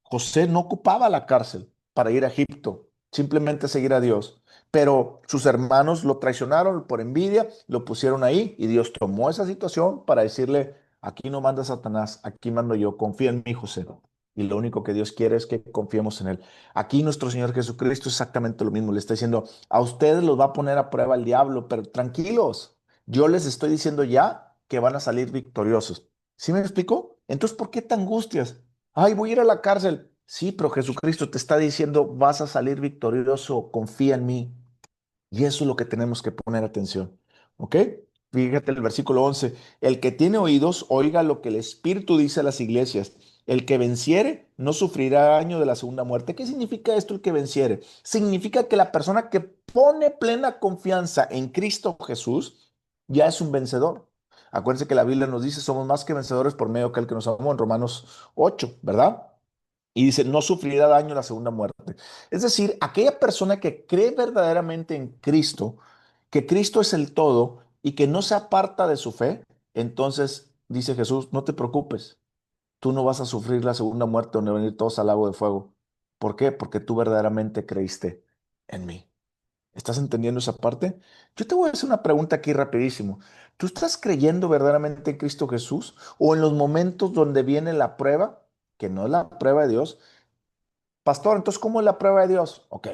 José no ocupaba la cárcel para ir a Egipto, simplemente seguir a Dios. Pero sus hermanos lo traicionaron por envidia, lo pusieron ahí y Dios tomó esa situación para decirle, aquí no manda Satanás, aquí mando yo, confía en mí, José. Y lo único que Dios quiere es que confiemos en Él. Aquí nuestro Señor Jesucristo es exactamente lo mismo. Le está diciendo, a ustedes los va a poner a prueba el diablo, pero tranquilos, yo les estoy diciendo ya que van a salir victoriosos. ¿Sí me explico? Entonces, ¿por qué te angustias? Ay, voy a ir a la cárcel. Sí, pero Jesucristo te está diciendo, vas a salir victorioso, confía en mí. Y eso es lo que tenemos que poner atención. ¿Ok? Fíjate el versículo 11. El que tiene oídos, oiga lo que el Espíritu dice a las iglesias. El que venciere no sufrirá daño de la segunda muerte. ¿Qué significa esto el que venciere? Significa que la persona que pone plena confianza en Cristo Jesús ya es un vencedor. Acuérdense que la Biblia nos dice, somos más que vencedores por medio de aquel que nos amó en Romanos 8, ¿verdad? Y dice, no sufrirá daño en la segunda muerte. Es decir, aquella persona que cree verdaderamente en Cristo, que Cristo es el todo y que no se aparta de su fe, entonces dice Jesús, no te preocupes, tú no vas a sufrir la segunda muerte donde van a ir todos al lago de fuego. ¿Por qué? Porque tú verdaderamente creíste en mí. ¿Estás entendiendo esa parte? Yo te voy a hacer una pregunta aquí rapidísimo. ¿Tú estás creyendo verdaderamente en Cristo Jesús o en los momentos donde viene la prueba, que no es la prueba de Dios? Pastor, entonces, ¿cómo es la prueba de Dios? Ok.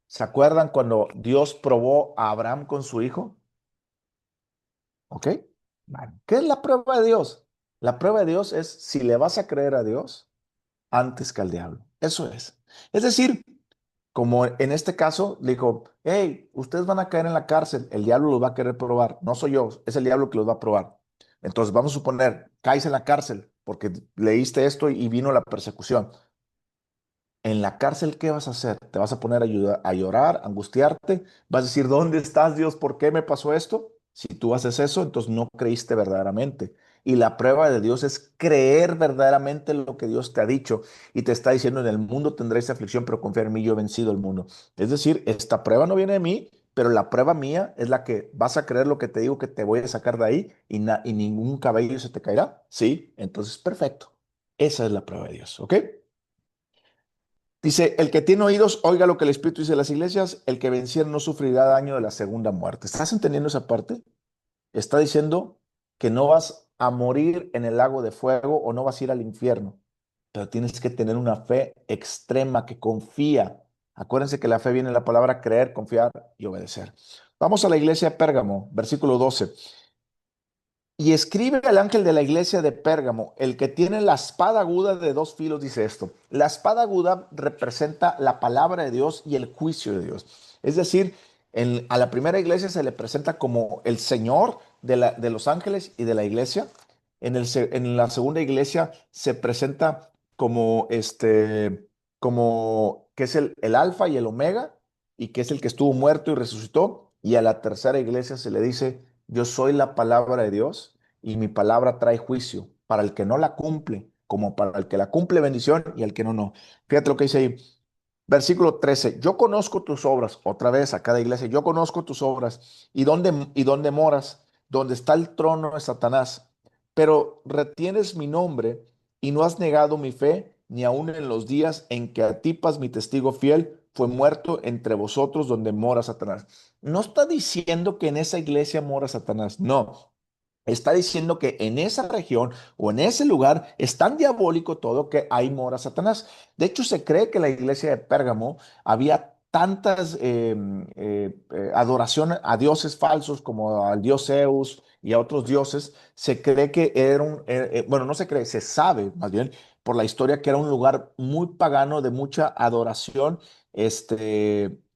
¿Se acuerdan cuando Dios probó a Abraham con su hijo? Ok. Bueno, ¿qué es la prueba de Dios? La prueba de Dios es si le vas a creer a Dios antes que al diablo. Eso es. Es decir, como en este caso, le dijo, hey, ustedes van a caer en la cárcel, el diablo los va a querer probar. No soy yo, es el diablo que los va a probar. Entonces, vamos a suponer, caes en la cárcel porque leíste esto y vino la persecución. En la cárcel, ¿qué vas a hacer? ¿Te vas a poner a llorar, a angustiarte? ¿Vas a decir, ¿dónde estás, Dios? ¿Por qué me pasó esto? Si tú haces eso, entonces no creíste verdaderamente. Y la prueba de Dios es creer verdaderamente lo que Dios te ha dicho y te está diciendo, en el mundo tendréis aflicción, pero confiar en mí, yo he vencido el mundo. Es decir, esta prueba no viene de mí, pero la prueba mía es la que vas a creer lo que te digo que te voy a sacar de ahí y ningún cabello se te caerá. Sí, entonces perfecto. Esa es la prueba de Dios, ¿ok? Dice, el que tiene oídos, oiga lo que el Espíritu dice a las iglesias, el que venciere no sufrirá daño de la segunda muerte. ¿Estás entendiendo esa parte? Está diciendo que no vas a morir en el lago de fuego o no vas a ir al infierno, pero tienes que tener una fe extrema que confía. Acuérdense que la fe viene de la palabra creer, confiar y obedecer. Vamos a la iglesia de Pérgamo, versículo 12. Y escribe al ángel de la iglesia de Pérgamo, el que tiene la espada aguda de dos filos, dice esto. La espada aguda representa la palabra de Dios y el juicio de Dios. Es decir, a la primera iglesia se le presenta como el Señor de los ángeles y de la iglesia. En la segunda iglesia se presenta como como que es el alfa y el omega y que es el que estuvo muerto y resucitó. Y a la tercera iglesia se le dice yo soy la palabra de Dios y mi palabra trae juicio para el que no la cumple, como para el que la cumple bendición y el que no, no. Fíjate lo que dice ahí. Versículo 13, yo conozco tus obras, otra vez a cada iglesia, yo conozco tus obras y dónde moras, donde está el trono de Satanás, pero retienes mi nombre y no has negado mi fe, ni aun en los días en que Antipas, mi testigo fiel, fue muerto entre vosotros donde mora Satanás. No está diciendo que en esa iglesia mora Satanás, no. Está diciendo que en esa región o en ese lugar es tan diabólico todo que ahí mora Satanás. De hecho, se cree que en la iglesia de Pérgamo había tantas adoración a dioses falsos como al dios Zeus y a otros dioses. Se cree que era bueno, no se cree, se sabe más bien por la historia que era un lugar muy pagano de mucha adoración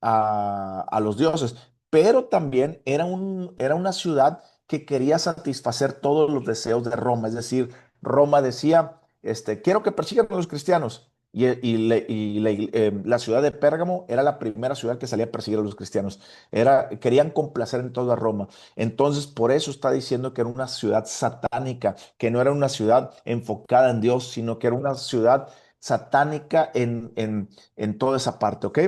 a los dioses. Pero también era una ciudad que quería satisfacer todos los deseos de Roma. Es decir, Roma decía, quiero que persigan a los cristianos. La ciudad de Pérgamo era la primera ciudad que salía a perseguir a los cristianos. Querían complacer en toda Roma. Entonces, por eso está diciendo que era una ciudad satánica, que no era una ciudad enfocada en Dios, sino que era una ciudad satánica en toda esa parte, ¿ok?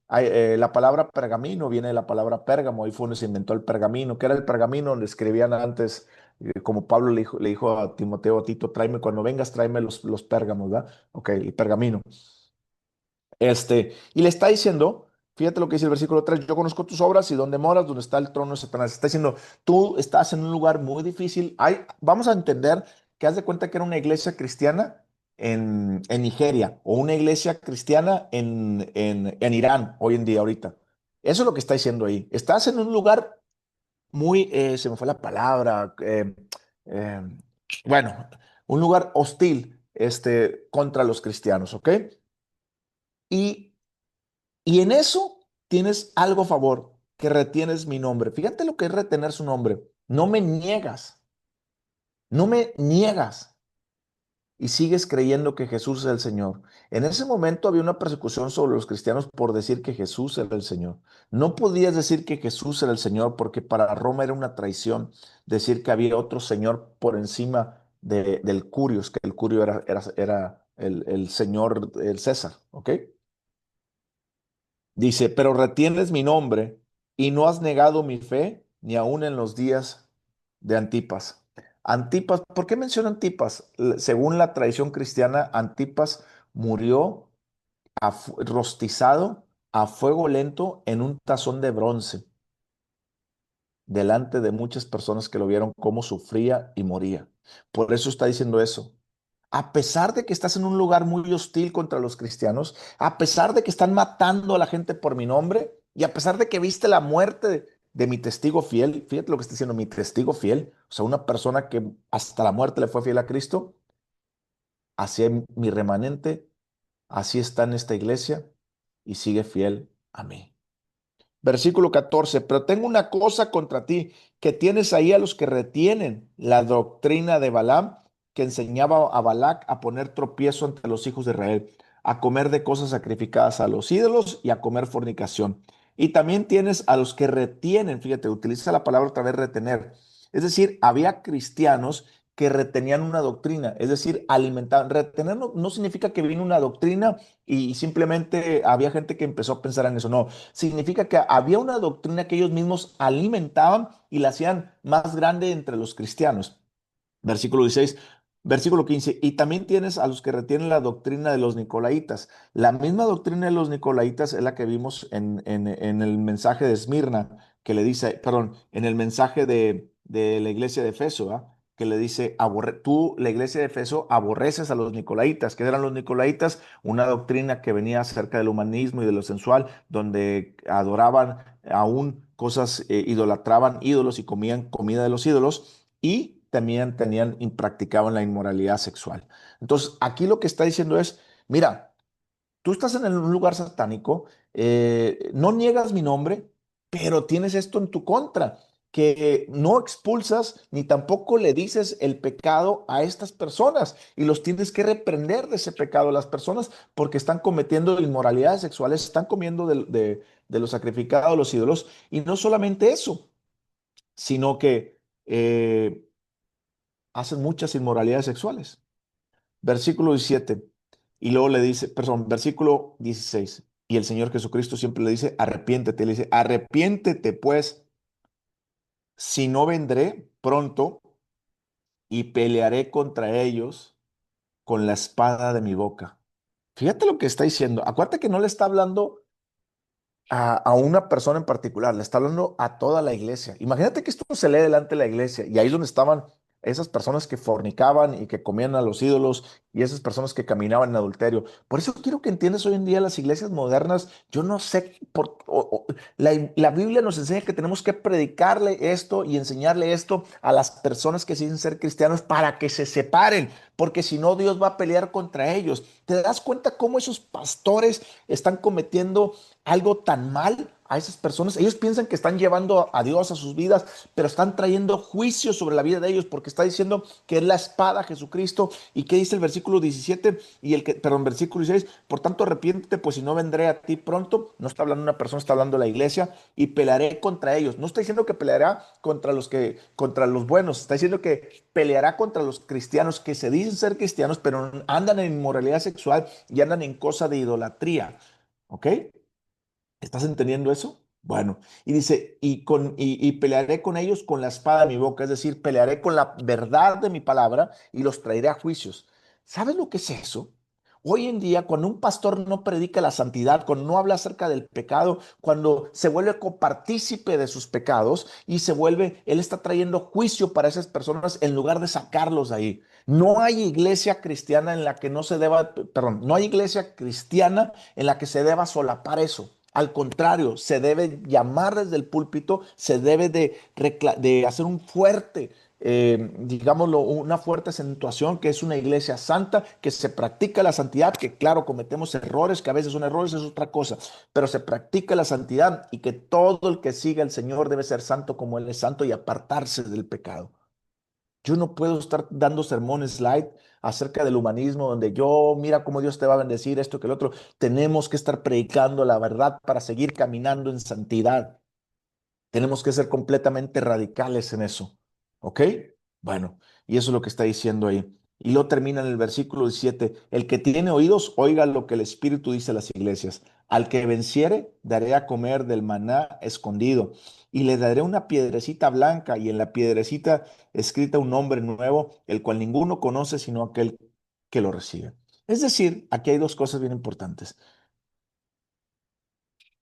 La palabra pergamino viene de la palabra Pérgamo, ahí fue donde se inventó el pergamino, que era el pergamino donde escribían antes, como Pablo le dijo a Timoteo, a Tito, tráeme, cuando vengas, tráeme los pérgamos, ¿verdad? Ok, el pergamino. Y le está diciendo, fíjate lo que dice el versículo 3, yo conozco tus obras y dónde moras, donde está el trono de Satanás. Está diciendo, tú estás en un lugar muy difícil. Vamos a entender que haz de cuenta que era una iglesia cristiana en Nigeria o una iglesia cristiana en Irán hoy en día, ahorita. Eso es lo que está diciendo ahí. Estás en un lugar muy, se me fue la palabra, eh, bueno, un lugar hostil contra los cristianos, ¿ok? Y y en eso tienes algo a favor, que retienes mi nombre. Fíjate lo que es retener su nombre. No me niegas, no me niegas y sigues creyendo que Jesús es el Señor. En ese momento había una persecución sobre los cristianos por decir que Jesús era el Señor. No podías decir que Jesús era el Señor porque para Roma era una traición decir que había otro Señor por encima del Curios, que el Curio era el Señor, el César, ¿ok? Dice, pero retienes mi nombre y no has negado mi fe ni aun en los días de Antipas. Antipas, ¿por qué menciona Antipas? Según la tradición cristiana, Antipas murió rostizado a fuego lento en un tazón de bronce, delante de muchas personas que lo vieron cómo sufría y moría. Por eso está diciendo eso. A pesar de que estás en un lugar muy hostil contra los cristianos, a pesar de que están matando a la gente por mi nombre, y a pesar de que viste la muerte de mi testigo fiel, fíjate lo que está diciendo, mi testigo fiel, o sea, una persona que hasta la muerte le fue fiel a Cristo, así es mi remanente, así está en esta iglesia y sigue fiel a mí. Versículo 14, pero tengo una cosa contra ti, que tienes ahí a los que retienen la doctrina de Balaam, que enseñaba a Balac a poner tropiezo ante los hijos de Israel, a comer de cosas sacrificadas a los ídolos y a comer fornicación. Y también tienes a los que retienen, fíjate, utiliza la palabra otra vez retener. Es decir, había cristianos que retenían una doctrina, es decir, alimentaban. Retener no significa que vino una doctrina y simplemente había gente que empezó a pensar en eso, no. Significa que había una doctrina que ellos mismos alimentaban y la hacían más grande entre los cristianos. Versículo 16, versículo 15. Y también tienes a los que retienen la doctrina de los nicolaítas. La misma doctrina de los nicolaítas es la que vimos en el mensaje de Esmirna, que le dice, perdón, en el mensaje de la iglesia de Efeso, ¿ah? Que le dice, tú, la iglesia de Efeso, aborreces a los nicolaítas. ¿Qué eran los nicolaítas? Una doctrina que venía acerca del humanismo y de lo sensual, donde adoraban aún cosas, idolatraban ídolos y comían comida de los ídolos y también y practicaban la inmoralidad sexual. Entonces, aquí lo que está diciendo es, mira, tú estás en un lugar satánico, no niegas mi nombre, pero tienes esto en tu contra, que no expulsas ni tampoco le dices el pecado a estas personas y los tienes que reprender de ese pecado a las personas porque están cometiendo inmoralidades sexuales, están comiendo de lo sacrificado a los ídolos y no solamente eso, sino que hacen muchas inmoralidades sexuales. Versículo 17. Y luego le dice, perdón, versículo 16. Y el Señor Jesucristo siempre le dice, arrepiéntete. Le dice, arrepiéntete pues, si no vendré pronto y pelearé contra ellos con la espada de mi boca. Fíjate lo que está diciendo. Acuérdate que no le está hablando a una persona en particular, le está hablando a toda la iglesia. Imagínate que esto se lee delante de la iglesia y ahí es donde estaban esas personas que fornicaban y que comían a los ídolos y esas personas que caminaban en adulterio. Por eso quiero que entiendas hoy en día las iglesias modernas. Yo no sé la Biblia nos enseña que tenemos que predicarle esto y enseñarle esto a las personas que se dicen ser cristianos para que se separen, porque si no Dios va a pelear contra ellos. ¿Te das cuenta cómo esos pastores están cometiendo algo tan mal a esas personas? Ellos piensan que están llevando a Dios a sus vidas, pero están trayendo juicio sobre la vida de ellos porque está diciendo que es la espada Jesucristo. ¿Y qué dice el versículo 17? Perdón, versículo 16, por tanto arrepiéntete, pues si no vendré a ti pronto. No está hablando una persona, está hablando la iglesia, y pelearé contra ellos. No está diciendo que peleará contra los buenos, está diciendo que peleará contra los cristianos que se dicen ser cristianos, pero andan en inmoralidad sexual y andan en cosa de idolatría. ¿Ok? ¿Estás entendiendo eso? Bueno, y dice, y pelearé con ellos con la espada de mi boca, es decir, pelearé con la verdad de mi palabra y los traeré a juicios. ¿Sabes lo que es eso? Hoy en día, cuando un pastor no predica la santidad, cuando no habla acerca del pecado, cuando se vuelve copartícipe de sus pecados y él está trayendo juicio para esas personas en lugar de sacarlos de ahí. No hay iglesia cristiana en la que no se deba, perdón, no hay iglesia cristiana en la que se deba solapar eso. Al contrario, se debe llamar desde el púlpito, se debe de hacer un fuerte, digámoslo, una fuerte acentuación que es una iglesia santa, que se practica la santidad, que claro, cometemos errores, que a veces son errores, es otra cosa, pero se practica la santidad y que todo el que siga al Señor debe ser santo como Él es santo y apartarse del pecado. Yo no puedo estar dando sermones light acerca del humanismo, donde yo, mira cómo Dios te va a bendecir, esto que el otro. Tenemos que estar predicando la verdad para seguir caminando en santidad. Tenemos que ser completamente radicales en eso. ¿Ok? Bueno, y eso es lo que está diciendo ahí. Y lo termina en el versículo 17. El que tiene oídos, oiga lo que el Espíritu dice a las iglesias. Al que venciere, daré a comer del maná escondido. Y le daré una piedrecita blanca y en la piedrecita escrita un nombre nuevo, el cual ninguno conoce sino aquel que lo recibe. Es decir, aquí hay dos cosas bien importantes.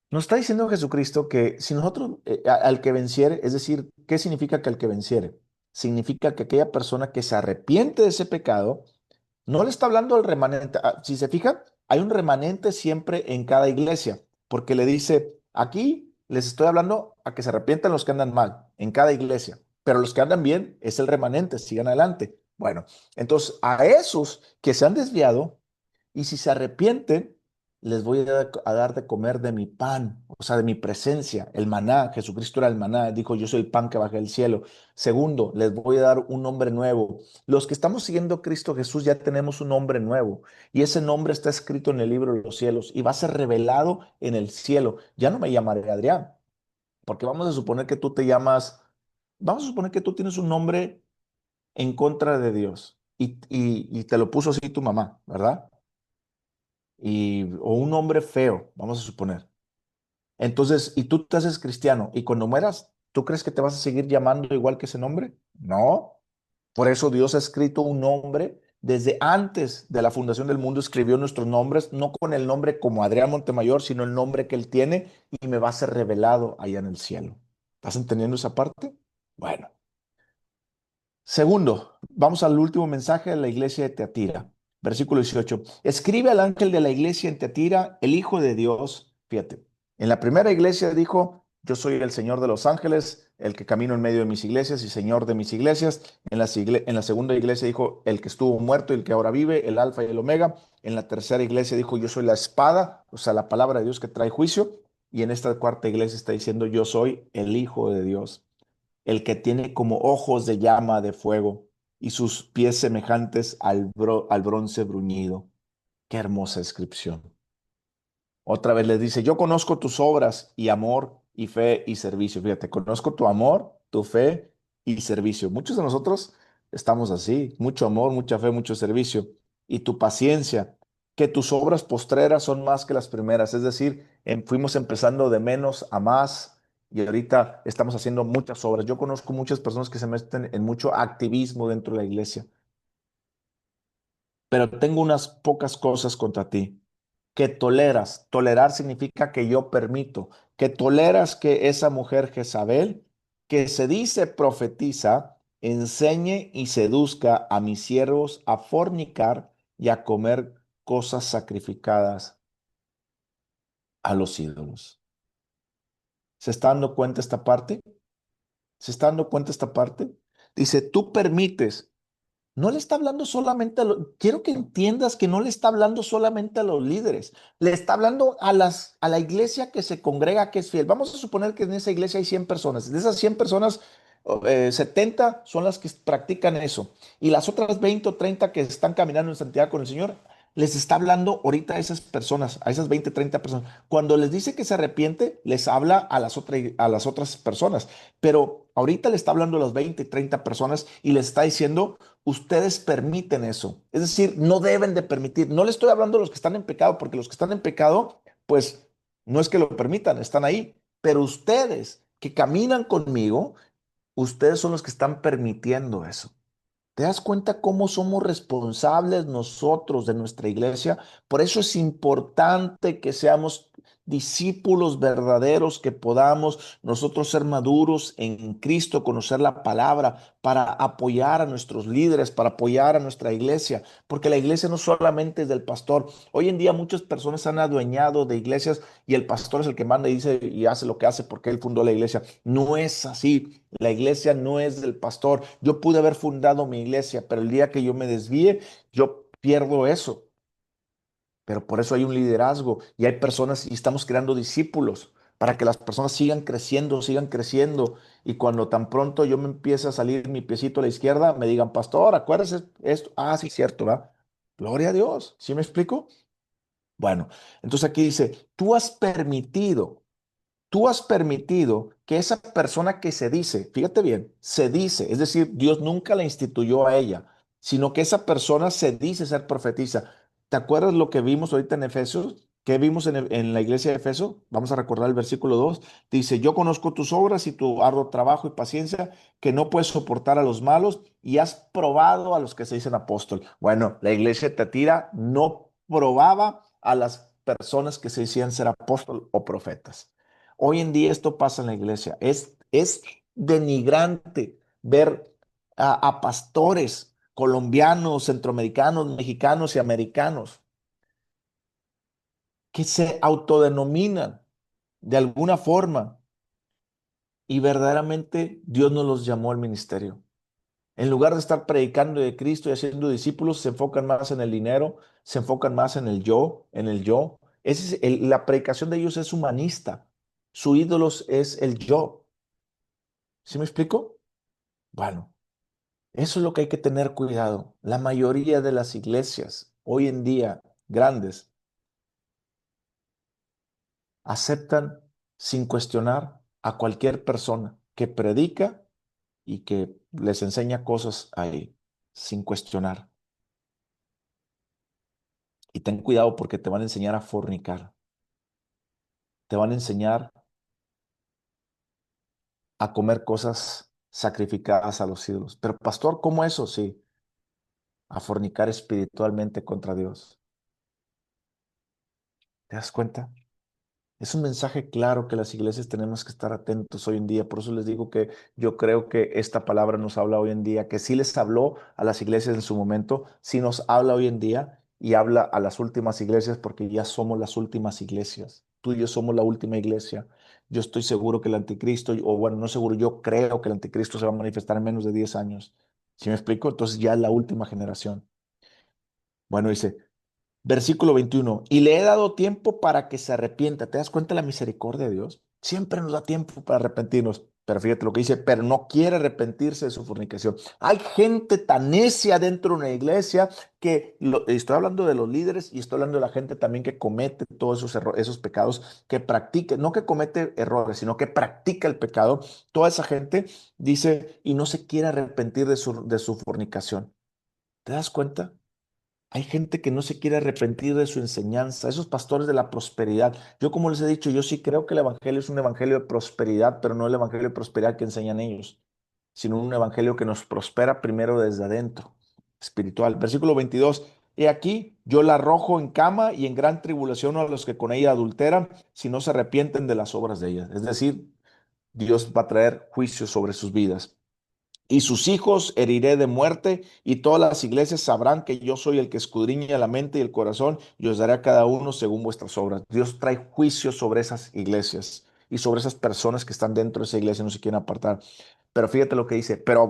Nos está diciendo Jesucristo que si nosotros, al que venciere, es decir, ¿qué significa que al que venciere? Significa que aquella persona que se arrepiente de ese pecado, no le está hablando al remanente. Si se fija, hay un remanente siempre en cada iglesia, porque le dice, aquí les estoy hablando a que se arrepientan los que andan mal, en cada iglesia, pero los que andan bien es el remanente, sigan adelante. Bueno, entonces a esos que se han desviado, y si se arrepienten, les voy a dar de comer de mi pan, o sea, de mi presencia, el maná. Jesucristo era el maná, dijo, yo soy el pan que bajé del cielo. Segundo, les voy a dar un nombre nuevo. Los que estamos siguiendo a Cristo Jesús ya tenemos un nombre nuevo y ese nombre está escrito en el libro de los cielos y va a ser revelado en el cielo. Ya no me llamaré Adrián, porque vamos a suponer que tú te llamas, vamos a suponer que tú tienes un nombre en contra de Dios y te lo puso así tu mamá, ¿verdad? O un nombre feo, vamos a suponer. Entonces, y tú te haces cristiano y cuando mueras, ¿tú crees que te vas a seguir llamando igual que ese nombre? No. Por eso Dios ha escrito un nombre desde antes de la fundación del mundo, escribió nuestros nombres, no con el nombre como Adrián Montemayor, sino el nombre que él tiene y me va a ser revelado allá en el cielo. ¿Estás entendiendo esa parte? Bueno. Segundo, vamos al último mensaje de la iglesia de Teatira, versículo 18. Escribe al ángel de la iglesia en Teatira, el Hijo de Dios. Fíjate, en la primera iglesia dijo, yo soy el Señor de los ángeles, el que camino en medio de mis iglesias y Señor de mis iglesias. En la segunda iglesia dijo, el que estuvo muerto y el que ahora vive, el Alfa y el Omega. En la tercera iglesia dijo, yo soy la espada, o sea, la palabra de Dios que trae juicio. Y en esta cuarta iglesia está diciendo, yo soy el Hijo de Dios, el que tiene como ojos de llama de fuego y sus pies semejantes al bronce bruñido. Qué hermosa descripción. Otra vez les dice, yo conozco tus obras y amor y fe y servicio. Fíjate, conozco tu amor, tu fe y servicio. Muchos de nosotros estamos así, mucho amor, mucha fe, mucho servicio. Y tu paciencia. que tus obras postreras son más que las primeras. Es decir, fuimos empezando de menos a más y ahorita estamos haciendo muchas obras. Yo conozco muchas personas que se meten en mucho activismo dentro de la iglesia, pero tengo unas pocas cosas contra ti. Que toleras. Tolerar significa que yo permito. Que toleras que esa mujer Jezabel, que se dice profetiza, enseñe y seduzca a mis siervos a fornicar y a comer cosas sacrificadas a los ídolos. ¿Se está dando cuenta esta parte? ¿Se está dando cuenta esta parte? Dice, tú permites. No le está hablando solamente quiero que entiendas que no le está hablando solamente a los líderes, le está hablando a la iglesia que se congrega, que es fiel. Vamos a suponer que en esa iglesia hay 100 personas. De esas 100 personas, 70 son las que practican eso. Y las otras 20 o 30 que están caminando en santidad con el Señor, les está hablando ahorita a esas personas, a esas 20 30 personas. Cuando les dice que se arrepiente, les habla a las otras personas. Pero ahorita le está hablando a las 20 30 personas y les está diciendo ustedes permiten eso. Es decir, no deben de permitir. No le estoy hablando a los que están en pecado, porque los que están en pecado, pues no es que lo permitan, están ahí. Pero ustedes que caminan conmigo, ustedes son los que están permitiendo eso. ¿Te das cuenta cómo somos responsables nosotros de nuestra iglesia? Por eso es importante que seamos discípulos verdaderos, que podamos nosotros ser maduros en Cristo, conocer la palabra para apoyar a nuestros líderes, para apoyar a nuestra iglesia, porque la iglesia no solamente es del pastor. Hoy en día muchas personas se han adueñado de iglesias y el pastor es el que manda y dice y hace lo que hace porque él fundó la iglesia. No es así. La iglesia no es del pastor. Yo pude haber fundado mi iglesia, pero el día que yo me desvíe, yo pierdo eso. Pero por eso hay un liderazgo y hay personas y estamos creando discípulos para que las personas sigan creciendo, sigan creciendo. Y cuando tan pronto yo me empiece a salir mi piecito a la izquierda, me digan, pastor, acuérdese esto. Ah, sí, cierto, ¿va? Gloria a Dios. ¿Sí me explico? Bueno, entonces aquí dice, tú has permitido que esa persona que se dice, fíjate bien, se dice, es decir, Dios nunca la instituyó a ella, sino que esa persona se dice ser profetisa. ¿Te acuerdas lo que vimos ahorita en Efesios? ¿Qué vimos en la iglesia de Efeso? Vamos a recordar el versículo 2. Dice, yo conozco tus obras y tu arduo trabajo y paciencia, que no puedes soportar a los malos y has probado a los que se dicen apóstol. Bueno, la iglesia de Tiatira no probaba a las personas que se decían ser apóstol o profetas. Hoy en día esto pasa en la iglesia. Es denigrante ver a pastores colombianos, centroamericanos, mexicanos y americanos que se autodenominan de alguna forma y verdaderamente Dios no los llamó al ministerio. En lugar de estar predicando de Cristo y haciendo discípulos, se enfocan más en el dinero, se enfocan más en el yo, en el yo. La predicación de ellos es humanista. Su ídolo es el yo. ¿Sí me explico? Bueno, eso es lo que hay que tener cuidado. La mayoría de las iglesias hoy en día grandes aceptan sin cuestionar a cualquier persona que predica y que les enseña cosas ahí, sin cuestionar. Y ten cuidado porque te van a enseñar a fornicar, te van a enseñar a comer cosas sacrificadas a los ídolos. Pero pastor, ¿cómo eso? Sí, a fornicar espiritualmente contra Dios. ¿Te das cuenta? Es un mensaje claro que las iglesias tenemos que estar atentos hoy en día. Por eso les digo que yo creo que esta palabra nos habla hoy en día, que sí les habló a las iglesias en su momento, sí nos habla hoy en día y habla a las últimas iglesias porque ya somos las últimas iglesias. Tú y yo somos la última iglesia. Yo estoy seguro que el anticristo, o bueno, no seguro, yo creo que el anticristo se va a manifestar en menos de 10 años. ¿Sí me explico? Entonces ya es la última generación. Bueno, dice, versículo 21. Y le he dado tiempo para que se arrepienta. ¿Te das cuenta de la misericordia de Dios? Siempre nos da tiempo para arrepentirnos. Pero fíjate lo que dice, pero no quiere arrepentirse de su fornicación. Hay gente tan necia dentro de una iglesia que, estoy hablando de los líderes y estoy hablando de la gente también que comete todos esos errores, esos pecados, que practica, no que comete errores, sino que practica el pecado. Toda esa gente dice y no se quiere arrepentir de su fornicación. ¿Te das cuenta? Hay gente que no se quiere arrepentir de su enseñanza, esos pastores de la prosperidad. Yo, como les he dicho, yo sí creo que el evangelio es un evangelio de prosperidad, pero no el evangelio de prosperidad que enseñan ellos, sino un evangelio que nos prospera primero desde adentro, espiritual. Versículo 22. He aquí, yo la arrojo en cama y en gran tribulación a los que con ella adulteran, si no se arrepienten de las obras de ella. Es decir, Dios va a traer juicio sobre sus vidas. Y sus hijos heriré de muerte, y todas las iglesias sabrán que yo soy el que escudriña la mente y el corazón, y os daré a cada uno según vuestras obras. Dios trae juicio sobre esas iglesias y sobre esas personas que están dentro de esa iglesia y no se quieren apartar. Pero fíjate lo que dice, pero a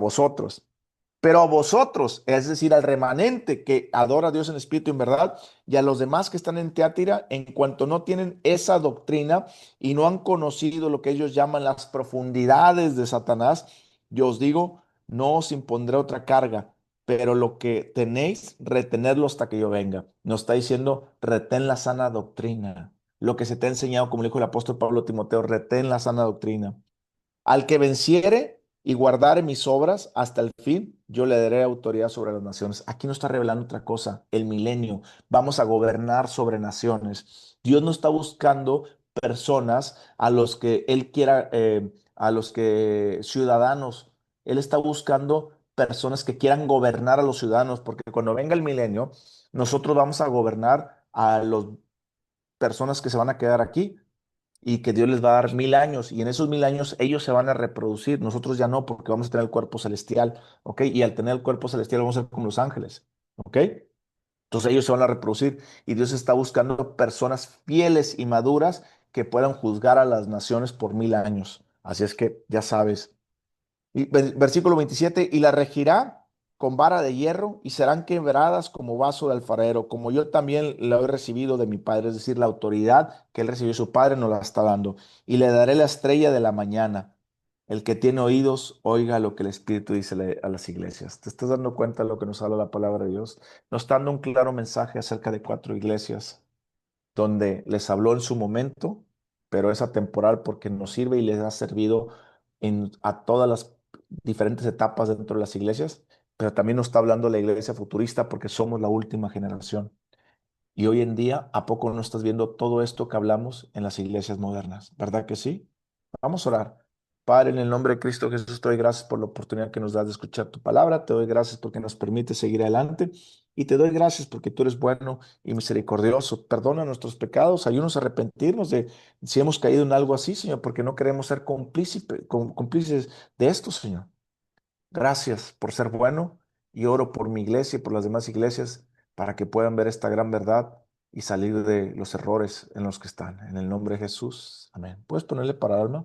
vosotros, es decir, al remanente que adora a Dios en espíritu y en verdad, y a los demás que están en Teátira, en cuanto no tienen esa doctrina y no han conocido lo que ellos llaman las profundidades de Satanás, yo os digo, no os impondré otra carga, pero lo que tenéis, retenerlo hasta que yo venga. Nos está diciendo, retén la sana doctrina. Lo que se te ha enseñado, como le dijo el apóstol Pablo a Timoteo, retén la sana doctrina. Al que venciere y guardare mis obras hasta el fin, yo le daré autoridad sobre las naciones. Aquí nos está revelando otra cosa, el milenio. Vamos a gobernar sobre naciones. Dios no está buscando personas a los que Él quiera, a los que ciudadanos. Él está buscando personas que quieran gobernar a los ciudadanos, porque cuando venga el milenio, nosotros vamos a gobernar a las personas que se van a quedar aquí y que Dios les va a dar 1000 años y en esos 1000 años ellos se van a reproducir, nosotros ya no, porque vamos a tener el cuerpo celestial, ¿ok? Y al tener el cuerpo celestial vamos a ser como los ángeles, ¿ok? Entonces ellos se van a reproducir y Dios está buscando personas fieles y maduras que puedan juzgar a las naciones por 1000 años. Así es que ya sabes. Y versículo 27, y la regirá con vara de hierro y serán quebradas como vaso de alfarero, como yo también la he recibido de mi padre, es decir, la autoridad que él recibió de su padre nos la está dando. Y le daré la estrella de la mañana. El que tiene oídos, oiga lo que el Espíritu dice a las iglesias. ¿Te estás dando cuenta de lo que nos habla la palabra de Dios? Nos está dando un claro mensaje acerca de 4 iglesias donde les habló en su momento, pero es atemporal porque nos sirve y les ha servido a todas las diferentes etapas dentro de las iglesias, pero también nos está hablando la iglesia futurista porque somos la última generación. Y hoy en día, ¿a poco no estás viendo todo esto que hablamos en las iglesias modernas? ¿Verdad que sí? Vamos a orar. Padre, en el nombre de Cristo Jesús, te doy gracias por la oportunidad que nos das de escuchar tu palabra. Te doy gracias porque nos permite seguir adelante. Y te doy gracias porque tú eres bueno y misericordioso. Perdona nuestros pecados. Ayúdanos a arrepentirnos de si hemos caído en algo así, Señor, porque no queremos ser cómplices de esto, Señor. Gracias por ser bueno y oro por mi iglesia y por las demás iglesias para que puedan ver esta gran verdad y salir de los errores en los que están. En el nombre de Jesús. Amén. ¿Puedes ponerle para alma?